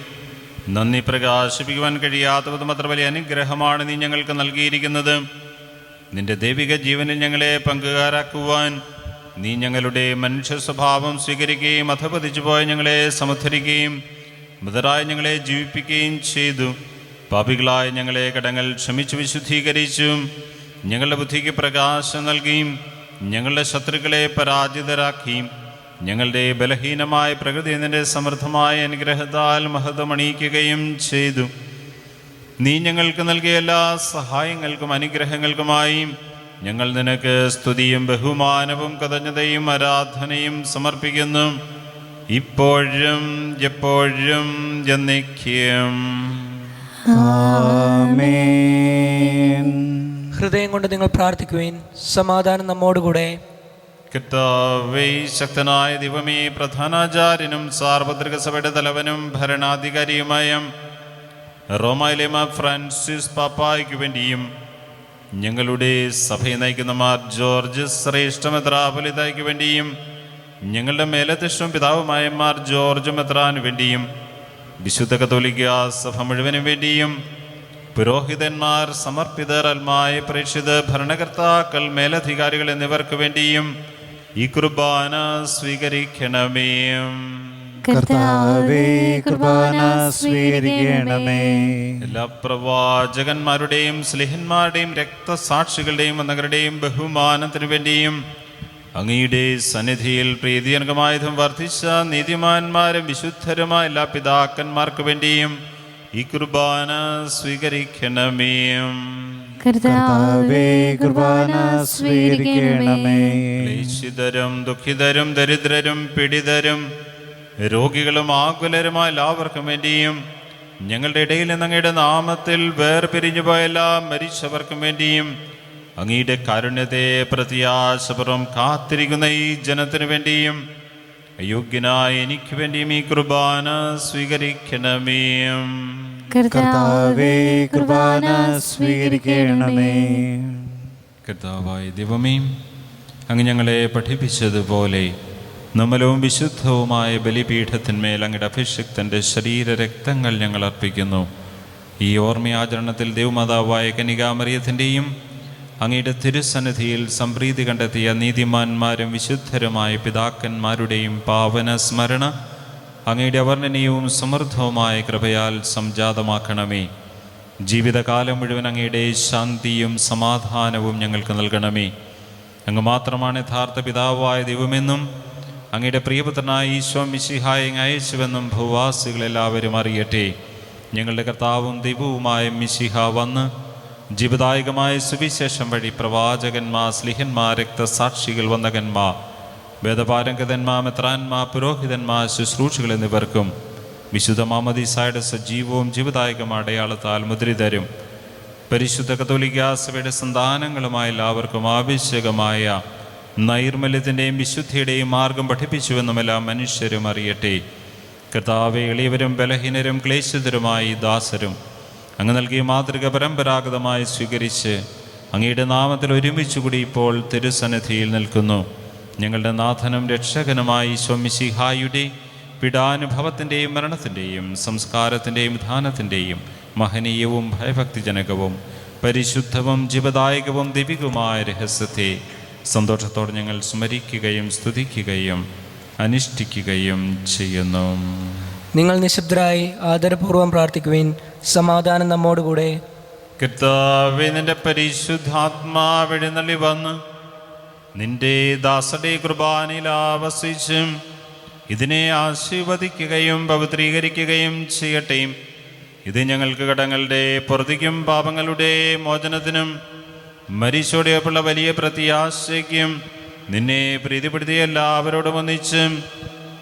നന്ദി പ്രകാശിപ്പിക്കുവാൻ കഴിയാത്തതും അത്ര വലിയ അനുഗ്രഹമാണ് നീ ഞങ്ങൾക്ക് നൽകിയിരിക്കുന്നത്. നിന്റെ ദൈവിക ജീവനിൽ ഞങ്ങളെ പങ്കുകാരാക്കുവാൻ നീ ഞങ്ങളുടെ മനുഷ്യ സ്വഭാവം സ്വീകരിക്കുകയും അധപതിച്ചു പോയ ഞങ്ങളെ സമുദ്ധരിക്കുകയും മൃതരായ ഞങ്ങളെ ജീവിപ്പിക്കുകയും ചെയ്തു. പാപികളായ ഞങ്ങളെ കടങ്ങൾ ക്ഷമിച്ചു വിശുദ്ധീകരിച്ചു. ഞങ്ങളുടെ ബുദ്ധിക്ക് പ്രകാശം നൽകിയും ഞങ്ങളുടെ ശത്രുക്കളെ പരാജിതരാക്കിയും ഞങ്ങളുടെ ബലഹീനമായ പ്രകൃതി നിന്റെ സമൃദ്ധമായ അനുഗ്രഹത്താൽ മഹത്വമണിയിക്കുകയും ചെയ്തു. നീ ഞങ്ങൾക്ക് നൽകിയ എല്ലാ സഹായങ്ങൾക്കും അനുഗ്രഹങ്ങൾക്കുമായി ഞങ്ങൾ നിനക്ക് സ്തുതിയും ബഹുമാനവും കൃതജ്ഞതയും ആരാധനയും സമർപ്പിക്കുന്നു, ഇപ്പോഴും എപ്പോഴും എന്നേക്കും. ആമേൻ. ഹൃദയം കൊണ്ട് നിങ്ങൾ പ്രാർത്ഥിക്കുവിൻ. സമാധാനം നമ്മോടുകൂടെ. കർത്താവേ, ശക്തനായ ദൈവമേ, പ്രധാനാചാര്യനും സാർവത്രിക സഭയുടെ തലവനും ഭരണാധികാരിയുമായ റോമായിലെ മാർ ഫ്രാൻസിസ് പാപ്പായ്ക്ക് വേണ്ടിയും ഞങ്ങളുടെ സഭയെ നയിക്കുന്ന മാർ ജോർജ് ശ്രേഷ്ഠ മെത്രാപ്പൊലീത്തായ്ക്ക് വേണ്ടിയും ഞങ്ങളുടെ മേലധ്യക്ഷനും പിതാവുമായ മാർ ജോർജ് മെത്രാന് വേണ്ടിയും വിശുദ്ധ കത്തോലിക്ക സഭ മുഴുവനും വേണ്ടിയും പുരോഹിതന്മാർ, സമർപ്പിതർ, അൽമായ പ്രേക്ഷിതർ, ഭരണകർത്താക്കൾ, മേലധികാരികൾ എന്നിവർക്ക് വേണ്ടിയും ഈ കുർബാന സ്വീകരിക്കണമേ. കർത്താവേ, കുർബാന സ്വീകരിക്കണമേ. എല്ലാ പ്രവാചകന്മാരുടെയും സ്ലിഹന്മാരുടെയും രക്തസാക്ഷികളുടെയും വന്നവരുടെയും ബഹുമാനത്തിനു വേണ്ടിയും അങ്ങയുടെ സന്നിധിയിൽ പ്രീതിജനകമായതും വർദ്ധിച്ച നീതിമാന്മാരും വിശുദ്ധരുമായ എല്ലാ പിതാക്കന്മാർക്ക് വേണ്ടിയും ഈ കുർബാന സ്വീകരിക്കണമേ. കർത്താവേ, കുർബാന സ്വീകരിക്കണമേ. ക്ലേശിതരും ദുഃഖിതരും ദരിദ്രരും പീഡിതരും രോഗികളും ആകുലരുമായ എല്ലാവർക്കും വേണ്ടിയും ഞങ്ങളുടെ ഇടയിൽ നിന്ന് അങ്ങയുടെ നാമത്തിൽ വേർപിരിഞ്ഞു പോയ എല്ലാ മരിച്ചവർക്കും വേണ്ടിയും അങ്ങയുടെ കാരുണ്യത്തെ പ്രത്യാശപൂർവ്വം കാത്തിരിക്കുന്ന ഈ ജനത്തിനു വേണ്ടിയും അയോഗ്യനായ എനിക്ക് വേണ്ടിയും ഈ കുർബാന സ്വീകരിക്കണമേ. കർത്താവേ, കുർബാന സ്വീകരിക്കണമേ. കർത്താവായ ദൈവമേ, അങ്ങ് ഞങ്ങളെ പഠിപ്പിച്ചതുപോലെ നിർമ്മലവും വിശുദ്ധവുമായ ബലിപീഠത്തിന്മേൽ അങ്ങയുടെ അഭിഷിക്തൻ്റെ ശരീരരക്തങ്ങൾ ഞങ്ങൾ അർപ്പിക്കുന്നു. ഈ ഓർമ്മയാചരണത്തിൽ ദൈവമാതാവായ കന്യകാമറിയത്തിൻ്റെയും അങ്ങയുടെ തിരുസന്നിധിയിൽ സംപ്രീതി കണ്ടെത്തിയ നീതിമാന്മാരും വിശുദ്ധരുമായ പിതാക്കന്മാരുടെയും പാവന സ്മരണ അങ്ങയുടെ അവർണ്ണനീയവും സമൃദ്ധവുമായ കൃപയാൽ സംജാതമാക്കണമേ. ജീവിതകാലം മുഴുവൻ അങ്ങയുടെ ശാന്തിയും സമാധാനവും ഞങ്ങൾക്ക് നൽകണമേ. അങ്ങ് മാത്രമാണ് യഥാർത്ഥ പിതാവായ ദൈവമെന്നും അങ്ങയുടെ പ്രിയപുത്രനായ ഈശോ മിശിഹായെ അയച്ചുവെന്നും ഭൂവാസികളെല്ലാവരും അറിയട്ടെ. ഞങ്ങളുടെ കർത്താവും ദൈവവുമായ മിശിഹ വന്ന് ജീവദായകമായ സുവിശേഷം വഴി പ്രവാചകന്മാർ, സ്ലിഹന്മാർ, രക്തസാക്ഷികൾ, വന്ദകന്മാർ, വേദപാരംഗതന്മാർ, മെത്രാന്മാർ, പുരോഹിതന്മാർ, ശുശ്രൂഷകൾ എന്നിവർക്കും വിശുദ്ധ മാമോദീസായുടെ സജീവവും ജീവദായകമായ അടയാളത്താൽ മുദ്രിതരും പരിശുദ്ധ കത്തോലിക്കാ സഭയുടെ സന്താനങ്ങളുമായ എല്ലാവർക്കും ആവശ്യകമായ നൈർമല്യത്തിൻ്റെയും വിശുദ്ധിയുടെയും മാർഗം പഠിപ്പിച്ചുവെന്നുമെല്ലാം മനുഷ്യരും അറിയട്ടെ. കർത്താവേ, എളിയവരും ബലഹീനരും ക്ലേശിതരുമായി ദാസരും അങ്ങ് നൽകിയ മാതൃക പരമ്പരാഗതമായി സ്വീകരിച്ച് അങ്ങയുടെ നാമത്തിൽ ഒരുമിച്ചുകൂടി ഇപ്പോൾ തിരുസന്നിധിയിൽ നിൽക്കുന്നു. ഞങ്ങളുടെ നാഥനും രക്ഷകനുമായി ഈശോ മിശിഹായുടെ പീഡാനുഭവത്തിൻ്റെയും മരണത്തിൻ്റെയും സംസ്കാരത്തിൻ്റെയും ധാനത്തിൻ്റെയും മഹനീയവും ഭയഭക്തിജനകവും പരിശുദ്ധവും ജീവദായകവും ദൈവികവുമായ രഹസ്യത്തെ സന്തോഷത്തോടെ ഞങ്ങൾ സ്മരിക്കുകയും സ്തുതിക്കുകയും അനുഷ്ഠിക്കുകയും ചെയ്യുന്നു. നിങ്ങൾ നിശബ്ദരായി ആദരപൂർവ്വം പ്രാർത്ഥിക്കുവിൻ. സമാധാനം നമ്മോടുകൂടെ. കർത്താവേ, നിന്റെ പരിശുദ്ധാത്മാവ് എഴുന്നള്ളി വന്ന് നിന്റെ ദാസരുടെ കുർബാനയിൽ ആവസിച്ചും ഇതിനെ ആശീർവദിക്കുകയും പവിത്രീകരിക്കുകയും ചെയ്യട്ടെ. ഇത് ഞങ്ങൾക്ക് കടങ്ങളുടെ പൊറുതിക്കും പാപങ്ങളുടെ മോചനത്തിനും മരിച്ചോടെയൊപ്പുള്ള വലിയ പ്രത്യാശയ്ക്കും നിന്നെ പ്രീതിപ്പെടുത്തിയ എല്ലാവരോടും ഒന്നിച്ച്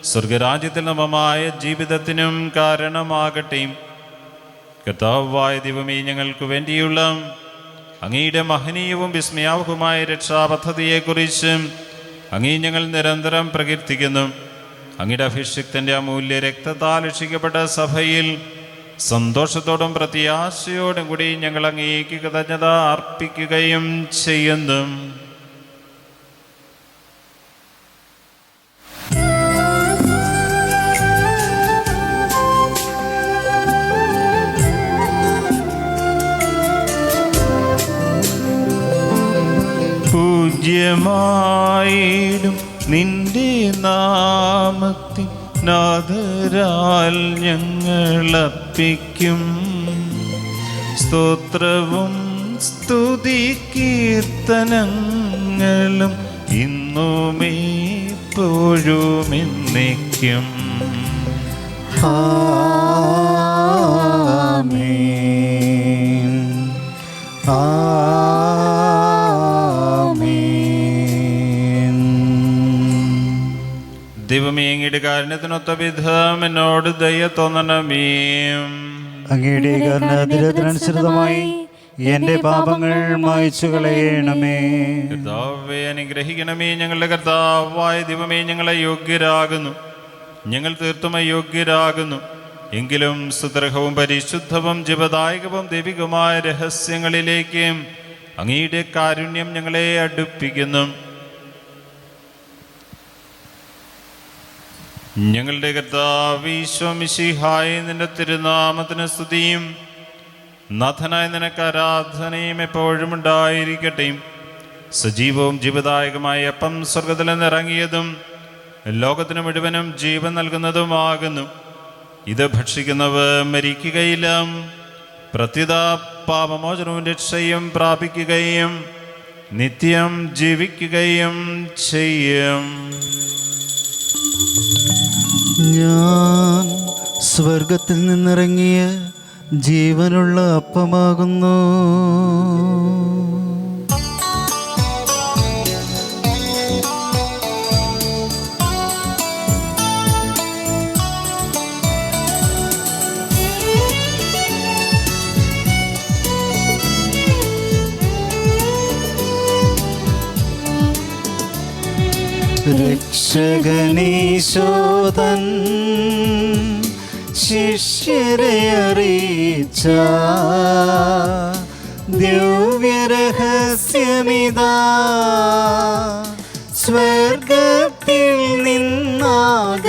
സ്വർഗരാജ്യത്തിൽ നവമായ ജീവിതത്തിനും കാരണമാകട്ടെ. കർത്താവായ ദൈവമേ, ഞങ്ങൾക്ക് വേണ്ടിയുള്ള അങ്ങയുടെ മഹനീയവും വിസ്മയാവഹവുമായ രക്ഷാപദ്ധതിയെക്കുറിച്ച് അങ്ങേ ഞങ്ങൾ നിരന്തരം പ്രകീർത്തിക്കുന്നു. അങ്ങയുടെ അഭിഷിക്തൻ്റെ അമൂല്യ രക്തത്താൽ രക്ഷിക്കപ്പെട്ട സഭയിൽ സന്തോഷത്തോടും പ്രത്യാശയോടും കൂടി ഞങ്ങൾ അങ്ങേക്ക് കൃതജ്ഞത അർപ്പിക്കുകയും ചെയ്യുന്നു. പൂജ്യമായിടും നിന്റെ നാമത്തിൽ നാഥരാൽ ഞങ്ങളർപ്പിക്കും സ്തോത്രവും സ്തുതി കീർത്തനങ്ങളും ഇന്നുമെപ്പോഴും എന്നേക്കും. ആമേൻ. ആമേൻ. ദൈവമേ, അങ്ങയുടെ കാരുണ്യത്തിനൊത്ത വിധം എന്നോട് ദയ തോന്നണമേ. അങ്ങയുടെ കരുണാതിരത്തിനനുസൃതമായി എന്റെ പാപങ്ങൾ മായ്ച്ചു കളയണമേ. കർത്താവേ, അനുഗ്രഹിക്കണമേ. ഞങ്ങളുടെ കർത്താവായ ദൈവമേ, ഞങ്ങൾ അയോഗ്യരാകുന്നു, ഞങ്ങൾ തീർത്തും അയോഗ്യരാകുന്നു. എങ്കിലും സുദൃഢവും പരിശുദ്ധവും ജീവദായകവും ദൈവികമായ രഹസ്യങ്ങളിലേക്ക് അങ്ങയുടെ കാരുണ്യം ഞങ്ങളെ അടുപ്പിക്കുന്നു. ഞങ്ങളുടെ കർത്താവ് ഈശോ മിശിഹായേ, നിന്റെ തിരുനാമത്തിന് സ്തുതിയും നാഥനായ നിനക്ക് ആരാധനയും എപ്പോഴും ഉണ്ടായിരിക്കട്ടെ. സജീവവും ജീവദായകമായ അപ്പം സ്വർഗത്തിൽ നിന്നിറങ്ങിയതും ലോകത്തിന് മുഴുവനും ജീവൻ നൽകുന്നതുമാകുന്നു. ഇത് ഭക്ഷിക്കുന്നവർ മരിക്കുകയില്ല, പ്രത്യുത പാപമോചനവും രക്ഷയും പ്രാപിക്കുകയും നിത്യം ജീവിക്കുകയും ചെയ്യും. ഞാൻ സ്വർഗത്തിൽ നിന്നിറങ്ങിയ ജീവനുള്ള അപ്പമാകുന്നു. രക്ഷകനീശോതൻ ശിഷ്യരെ അറിയിച്ച ദിവ്യരഹസ്യമിതാ, സ്വർഗത്തിൽ നിന്നാഗതമാം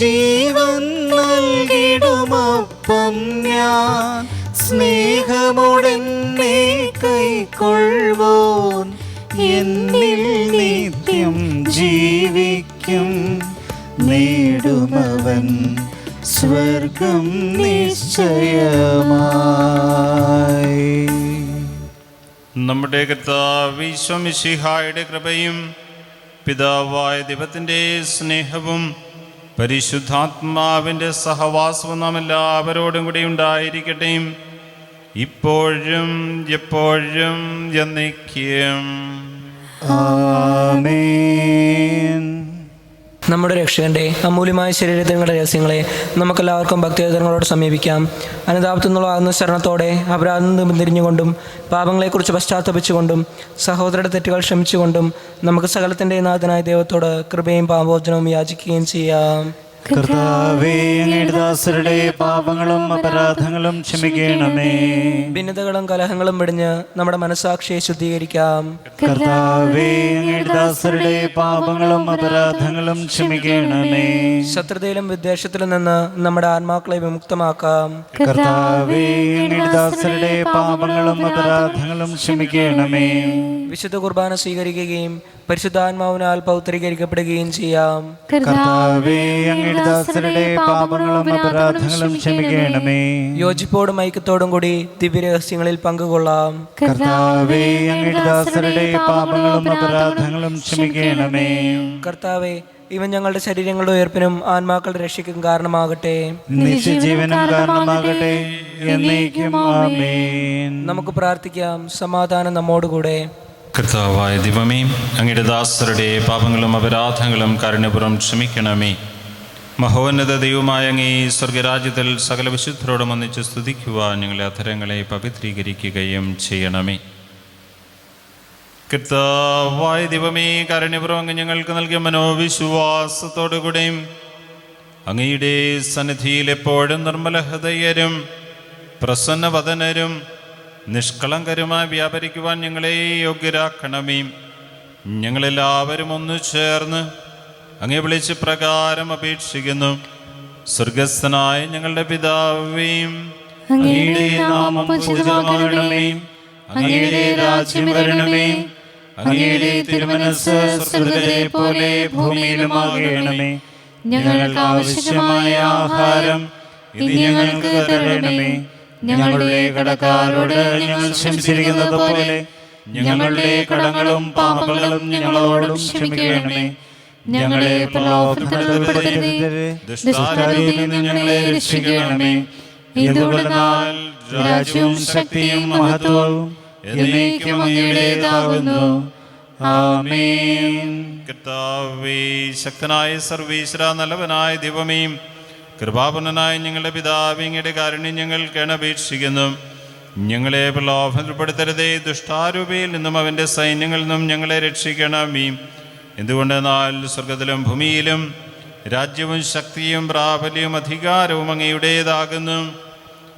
ജീവൻ നൽകിടുമപ്പം ഞാൻ, സ്നേഹമുടനെ കൈക്കൊള്ളുവോൻ എന്നിൽ നിത്യം ജീവിക്കും. നേടുമവൻ സ്വർഗം നിശ്ചയമായി. നമ്മുടെ കർത്താവ് ഈശോ മിശിഹായുടെ കൃപയും പിതാവായ ദൈവത്തിൻ്റെ സ്നേഹവും പരിശുദ്ധാത്മാവിൻ്റെ സഹവാസവും നാം എല്ലാവരോടും കൂടി ഉണ്ടായിരിക്കട്ടെ, ഇപ്പോഴും എപ്പോഴും എന്നേക്കും. ആമേൻ. നമ്മുടെ രക്ഷകന്റെ അമൂല്യമായ ശരീരത്തിനുള്ള രഹസ്യങ്ങളെ നമുക്കെല്ലാവർക്കും ഭക്തിയോദരങ്ങളോട് സമീപിക്കാം. അനുതാപത്തിനുള്ളതാകുന്ന ശരണത്തോടെ അപരാധം തിരിഞ്ഞുകൊണ്ടും പാപങ്ങളെക്കുറിച്ച് പശ്ചാത്തപിച്ചുകൊണ്ടും സഹോദരരുടെ തെറ്റുകൾ ക്ഷമിച്ചുകൊണ്ടും നമുക്ക് സകലത്തിൻ്റെ നാഥനായ ദൈവത്തോട് കൃപയും പാപോചനവും യാചിക്കുകയും ചെയ്യാം. കർത്താവേ, അങ്ങയുടെ ദാസരുടെ പാപങ്ങളും അപരാധങ്ങളും ക്ഷമിക്കണമേ. ഭിന്നതകളും കലഹങ്ങളും വെടിഞ്ഞ് നമ്മുടെ മനസ്സാക്ഷിയെ ശുദ്ധീകരിക്കാം. കർത്താവേ, അങ്ങയുടെ ദാസരുടെ പാപങ്ങളും അപരാധങ്ങളും ക്ഷമിക്കണമേ. ശത്രുതയിലും വിദ്വേഷത്തിലും നിന്ന് നമ്മുടെ ആത്മാക്കളെ വിമുക്തമാക്കാം. കർത്താവേ, അങ്ങയുടെ ദാസരുടെ പാപങ്ങളും അപരാധങ്ങളും ക്ഷമിക്കണമേ. വിശുദ്ധ കുർബാന സ്വീകരിക്കുകയും പരിശുദ്ധാത്മാവിനാൽ പൗത്രീകരിക്കപ്പെടുകയും ചെയ്യാം. കർത്താവേ, അങ്ങയുടെ ദാസരുടെ പാപങ്ങളും അപരാധങ്ങളും ക്ഷമിക്കണമേ. യോജിപ്പോടും ഐക്യത്തോടും കൂടി ദിവ്യരഹസ്യങ്ങളിൽ പങ്കുകൊള്ളാം. കർത്താവേ, അങ്ങയുടെ ദാസരുടെ പാപങ്ങളും അപരാധങ്ങളും ക്ഷമിക്കണമേ. കർത്താവേ, ഇവൻ ഞങ്ങളുടെ ശരീരങ്ങളുടെ ഉയർപ്പിനും ആത്മാക്കളുടെ രക്ഷയ്ക്കും കാരണമാകട്ടെ, നിത്യജീവനും കാരണമാകട്ടെ, എന്നേക്കും ആമേൻ. നമുക്ക് പ്രാർത്ഥിക്കാം. സമാധാനം നമ്മോടുകൂടെ. കർത്താവായ ദൈവമേ, അങ്ങയുടെ ദാസരുടെ പാപങ്ങളും അപരാധങ്ങളും കാരുണ്യപൂർവ്വം ക്ഷമിക്കണമേ. മഹോന്നത ദൈവമായ അങ്ങേ സ്വർഗരാജ്യത്തിൽ സകല വിശുദ്ധരോടും ഒന്നിച്ച് സ്തുതിക്കുവാൻ ഞങ്ങളെ അധരങ്ങളെ പവിത്രീകരിക്കുകയും ചെയ്യണമേ. കർത്താവായ ദൈവമേ, കാരുണ്യപൂർവ്വം അങ്ങ് ഞങ്ങൾക്ക് നൽകിയ മനോവിശ്വാസത്തോടുകൂടെയും അങ്ങയുടെ സന്നിധിയിൽ എപ്പോഴും നിർമ്മല ഹൃദയരും പ്രസന്നവദനരും നിഷ്കളങ്കരുമായി വ്യാപരിക്കുവാൻ ഞങ്ങളെ യോഗ്യരാക്കണമേ. ഞങ്ങളെല്ലാവരും ഒന്നു ചേർന്ന് അങ്ങേ വിളിച്ച് പ്രകാരം അപേക്ഷിക്കുന്നു. സ്വർഗസ്ഥനായ ഞങ്ങളുടെ പിതാവേയും, അങ്ങയുടെ നാമം പൂജിതമാകണമേ, അങ്ങയുടെ രാജ്യം വരണമേ, അങ്ങയുടെ തിരുമനസ്സ് സ്വർഗ്ഗത്തിലെ പോലെ ഭൂമിയിലുമാകണമേ. ഞങ്ങൾക്ക് ആവശ്യമായ ആഹാരം ഇത് ഞങ്ങൾക്ക് തരണമേ. ഞങ്ങളുടെ കടക്കാരോട് ഞങ്ങൾ ക്ഷമിച്ചിരിക്കുന്നത് പോലെ ഞങ്ങളുടെ കടങ്ങളും പാപങ്ങളും ഞങ്ങളോടും ക്ഷമിക്കണമേ. ഞങ്ങളെ പ്രലോഭനപ്പെടുത്തരുതേ, ദുഷ്ടാരൂപിയിൽ നിന്ന് ഞങ്ങളെ രക്ഷിക്കണമേ. എന്തുകൊണ്ടെന്നാൽ രാജ്യവും ശക്തിയും മഹത്വവും എന്നേക്കും അങ്ങയുടേതാകുന്നു. ആമേൻ. കർത്താവേ, ശക്തനായ സർവീശ്വര, നല്ലവനായ ദൈവമേ, കൃപാപൂർണനായ ഞങ്ങളുടെ പിതാവേ, അങ്ങയുടെ കാരുണ്യം ഞങ്ങൾ കേണപേക്ഷിക്കുന്നു. ഞങ്ങളെ പ്രലോഭനപ്പെടുത്തരുതേ, ദുഷ്ടാരൂപിയിൽ നിന്നും അവൻ്റെ സൈന്യങ്ങളിൽ നിന്നും ഞങ്ങളെ രക്ഷിക്കണമേ. എന്തുകൊണ്ടെന്നാൽ സ്വർഗത്തിലും ഭൂമിയിലും രാജ്യവും ശക്തിയും പ്രാബല്യവും അധികാരവും അങ്ങയുടേതാകുന്നു.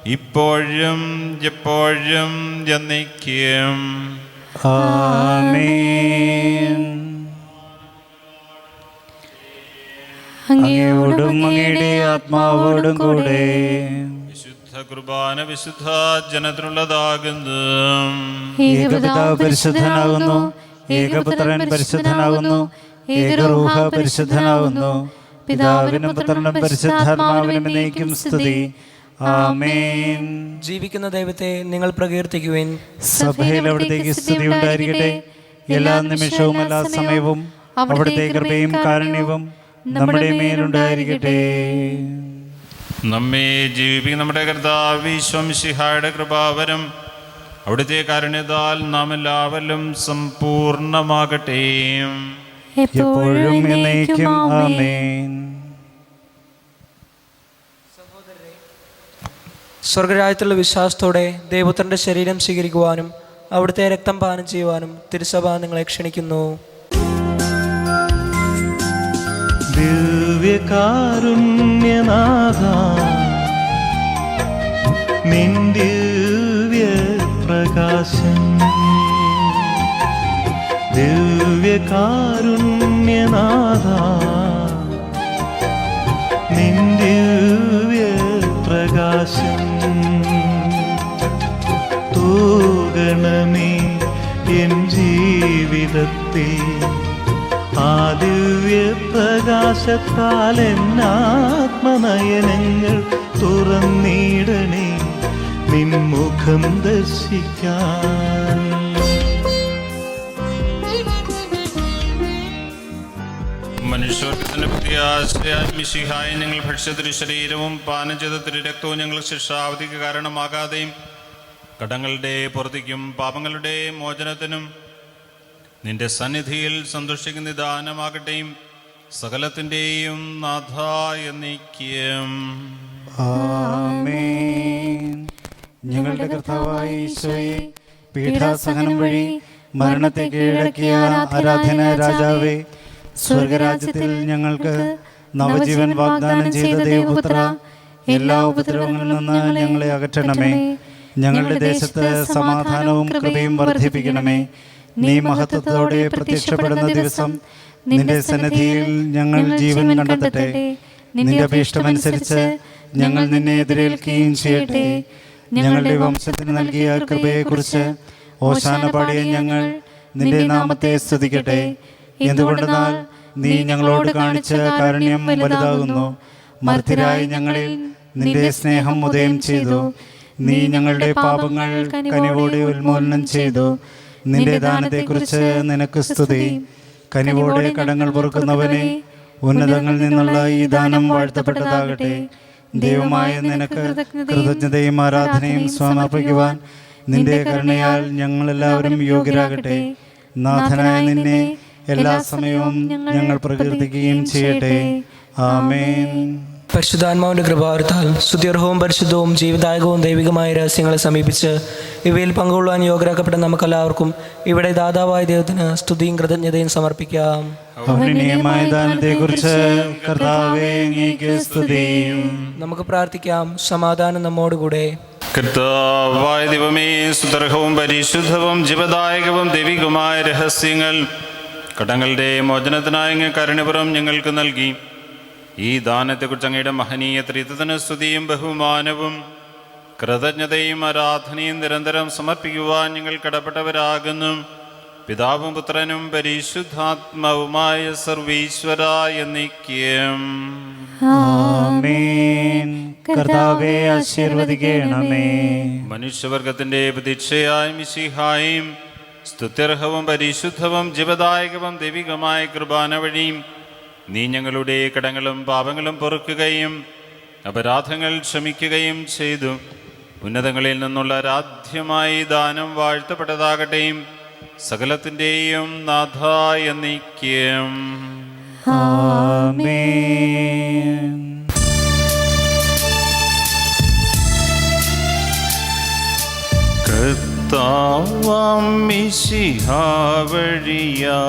ഇപ്പോഴും എപ്പോഴും എന്നേക്കും. ആമേൻ. അങ്ങയോടും അങ്ങയുടെ ആത്മാവോടും കൂടെ വിശുദ്ധ കുർബാന വിശുദ്ധ ജനത്തിനുള്ളതാകുന്നു. ഏകപിതാവ് പരിശുദ്ധനാകുന്നു, ഏകപുത്രൻ പരിശുദ്ധനാകുന്നു, ഏകറൂഹ പരിശുദ്ധനാകുന്നു. പിതാവിനും പുത്രനും പരിശുദ്ധാത്മാവിനും എന്നേക്കും സ്തുതി. ആമേൻ. ജീവിക്കുന്ന ദൈവത്തെ നിങ്ങൾ പ്രകീർത്തിക്കുവിൻ. സഭയിൽ അവിടുത്തേക്ക് സ്തുതി ഉണ്ടായിരിക്കട്ടെ. എല്ലാ നിമിഷവും എല്ലാ സമയവും അവിടുത്തെ കൃപയും കാരുണ്യവും നമ്മുടെ മേലുണ്ടായിരിക്കട്ടെ. നമ്മെ ജീവിപ്പിക്കുന്ന നമ്മുടെ കർത്താവ് ഈശോമിശിഹായുടെ കൃപാവരം അവിടുത്തെ കാരുണ്യത്താൽ നാം എല്ലാവരിലും സമ്പൂർണ്ണമാകട്ടെ. എപ്പോഴും എന്നേക്കും ആമേൻ. സ്വർഗരാജ്യത്തുള്ള വിശ്വാസത്തോടെ ദൈവപുത്രന്റെ ശരീരം സ്വീകരിക്കുവാനും അവിടുത്തെ രക്തം പാനം ചെയ്യുവാനും തിരുസഭ നിങ്ങളെ ക്ഷണിക്കുന്നു. ദിവ്യകാരുണ്യനാഥ, നിൻ ദിവ്യപ്രകാശം, ദിവ്യകാരുണ്യനാഥ, നിൻ ദിവ്യപ്രകാശം തൂകണമേ എൻ ജീവിതത്തിൽ. ആ ദിവ്യപ്രകാശത്താൽ എന്നാത്മനയനങ്ങൾ തുറന്നിടണേ, നിൻ മുഖം ദർശിക്കാൻ. മനുഷ്യവർഗത്തിന്റെ പ്രത്യാശയായ മിശിഹായ ഞങ്ങൾ ഭക്ഷ്യത്തിരി ശരീരവും പാനം ചെയ്ത തിരുരക്തവും ഞങ്ങൾ ശിക്ഷാവധിക്ക് കാരണമാകാതെയും കടങ്ങളുടെ പുറത്തേക്കും പാപങ്ങളുടെ മോചനത്തിനും നിന്റെ സന്നിധിയിൽ സന്തോഷിക്കുന്ന ദാനമാകട്ടെയും സകലത്തിൻ്റെയും നാഥ എന്നേക്കും. ആമേൻ. ഞങ്ങളുടെ കർത്താവായ ഈശോയെ, പീഠാസഹനം വഴി മരണത്തെ കീഴടക്കിയ ആരാധന രാജാവേ, സ്വർഗരാജ്യത്തിൽ ഞങ്ങൾക്ക് നവജീവൻ വാഗ്ദാനം ചെയ്ത ദൈവപുത്ര, എല്ലാ ഉപദ്രവങ്ങളിൽ നിന്ന് ഞങ്ങളെ അകറ്റണമേ. ഞങ്ങളുടെ ദേശത്ത് സമാധാനവും കൃപയും വർദ്ധിപ്പിക്കണമേ. നീ മഹത്വത്തോടെ പ്രത്യക്ഷപ്പെടുന്ന ദിവസം നിന്റെ സന്നിധിയിൽ ഞങ്ങൾ ജീവൻ കണ്ടെത്തട്ടെ. നിന്റെ അഭീഷ്ടമനുസരിച്ച് ഞങ്ങൾ നിന്നെ എതിരേൽക്കുകയും ചെയ്യട്ടെ. ഞങ്ങളുടെ വംശത്തിന് നൽകിയ കൃപയെക്കുറിച്ച് ഓശാന പാടിയ ഞങ്ങൾ നിന്റെ നാമത്തെ സ്തുതിക്കട്ടെ. എന്തുകൊണ്ടെന്നാൽ നീ ഞങ്ങളോട് കാണിച്ച കാരുണ്യം വലുതാകുന്നു. മർത്യരായ ഞങ്ങളിൽ നിന്റെ സ്നേഹം ഉദയം ചെയ്തു. നീ ഞങ്ങളുടെ പാപങ്ങൾ കനിവോടെ ഉന്മൂലനം ചെയ്തു. നിന്റെ ദാനത്തെക്കുറിച്ച് നിനക്ക് സ്തുതി. കനിവോടെ കടങ്ങൾ പൊറുക്കുന്നവനെ, ഉന്നതങ്ങളിൽ നിന്നുള്ള ഈ ദാനം വാഴ്ത്തപ്പെട്ടതാകട്ടെ. ദൈവമായ നിനക്ക് കൃതജ്ഞതയും ആരാധനയും സമർപ്പിക്കുവാൻ നിന്റെ കരുണയാൽ ഞങ്ങളെല്ലാവരും യോഗ്യരാകട്ടെ. നാഥനായ നിന്നെ എല്ലാ സമയവും ഞങ്ങൾ പ്രകീർത്തിക്കുകയും ചെയ്യട്ടെ. ആമേൻ. പരിശുദ്ധാത്മാവിന്റെ കൃപാവരത്താൽ സ്തുത്യർഹവും പരിശുദ്ധവും ജീവദായകവും ദൈവികമായ രഹസ്യങ്ങളെ സമീപിച്ച് ഇവയിൽ പങ്കുകൊള്ളുവാൻ യോഗ്യരാക്കപ്പെട്ട നമുക്കെല്ലാവർക്കും ഇവിടെ ദാതാവായ ദൈവത്തിന് സ്തുതിയും കൃതജ്ഞതയും സമർപ്പിക്കാം. നമുക്ക് പ്രാർത്ഥിക്കാം. സമാധാനം നമ്മോടുകൂടെ. കർത്താവായ ദൈവമേ, സുദർഹവും പരിശുദ്ധവും ജീവദായകവും ദൈവികവുമായ രഹസ്യങ്ങൾ കടങ്ങളുടെ മോചനത്തിനായ അങ്ങ് കരുണപുറം ഞങ്ങൾക്ക് നൽകി. ഈ ദാനത്തെക്കുറിച്ച് അങ്ങയുടെ മഹനീയ ത്രിത്വത്തിന് സ്തുതിയും ബഹുമാനവും കൃതജ്ഞതയും ആരാധനയും നിരന്തരം സമർപ്പിക്കുവാൻ ഞങ്ങൾ കടപ്പെട്ടവരാകുന്നു. പിതാവും പുത്രനും പരിശുദ്ധാത്മാവുമായ സർവീശ്വര എന്നേക്കും. ആമേൻ. കർത്താവേ ആശീർവദിക്കണമേ. മനുഷ്യവർഗത്തിന്റെ പ്രതീക്ഷയായ മിശിഹായും സ്തുത്യർഹവും പരിശുദ്ധവും ജീവദായകവും ദൈവികമായ കൃപാന വഴിയും നീ ഞങ്ങളുടെ കടങ്ങളും പാപങ്ങളും പൊറുക്കുകയും അപരാധങ്ങൾ ക്ഷമിക്കുകയും ചെയ്തു. ഉന്നതങ്ങളിൽ നിന്നുള്ള ആരാധ്യമായി ദാനം വാഴ്ത്തപ്പെട്ടതാകട്ടെയും സകലത്തിൻ്റെയും നാഥ എന്നേക്കും. ആമേൻ. കർത്താവാം മിശിഹാ വഴിയാ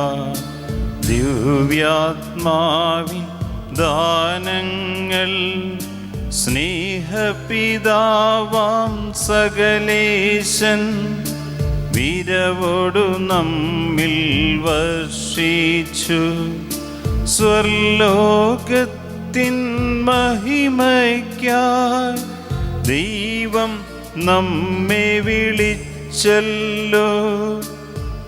ദിവ്യാത്മാവിൻ ദാനങ്ങൾ സ്നേഹപിതാവാം സകലേശൻ വിരവോടു നമ്മിൽ വർഷിച്ചു. സ്വർലോകത്തിൻ മഹിമയ്ക്കായി ദൈവം നമ്മെ വിളിച്ചല്ലോ.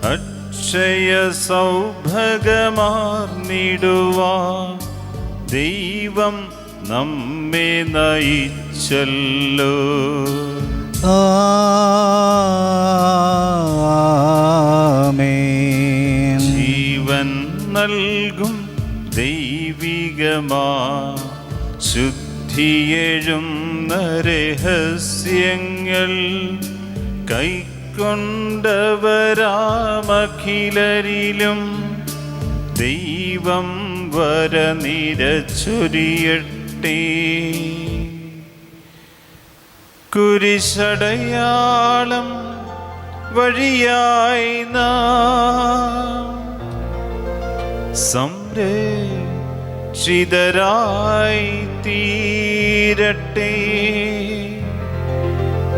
അക്ഷയ സൗഭഗമാർന്നിടുവാൻ ദൈവം നമ്മെ നയിച്ചല്ലോ. ആമേൻ. ജീവൻ നൽകും ദൈവികമാ ശുദ്ധിയെഴുന്ന രഹസ്യങ്ങൾ കൈക്കൊണ്ടവരാമഖിലരിലും ദൈവം വരനിരച്ചൊരിയട്ടെ. കുരിശടയാളം വഴിയായി നാം സംരക്ഷിതരായി തീരട്ടെ.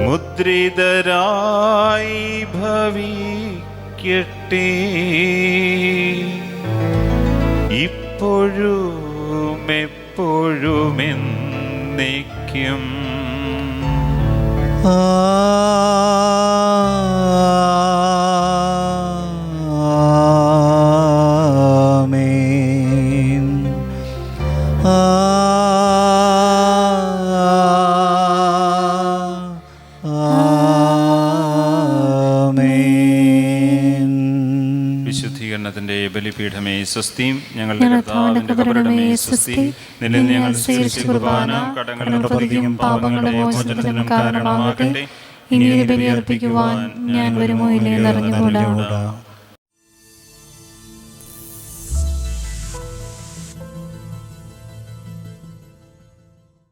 മുദ്രിതരായി ഭവിക്കട്ടെ. ഇപ്പോഴും എപ്പോഴും എന്നേക്കും. ആമേൻ. ആമേൻ. വിശുദ്ധീകരണത്തിന്റെ ബലിപീഠമേ സ്വസ്തിയും ഞങ്ങളുടെ കർത്താവിന്റെ കബറിടമേ സ്വസ്തി. നിന്നിൽ ഞങ്ങൾ സ്വീകരിച്ച കുർബാന കടങ്ങളുടെ പ്രതിയും പാപങ്ങളുടെ മോചനത്തിനും കാരണമാകട്ടെ. ഇനി ബലിയർപ്പിക്കുവാൻ ഞാൻ വരുമോ ഇല്ലേ എന്നറിഞ്ഞുകൂടാ.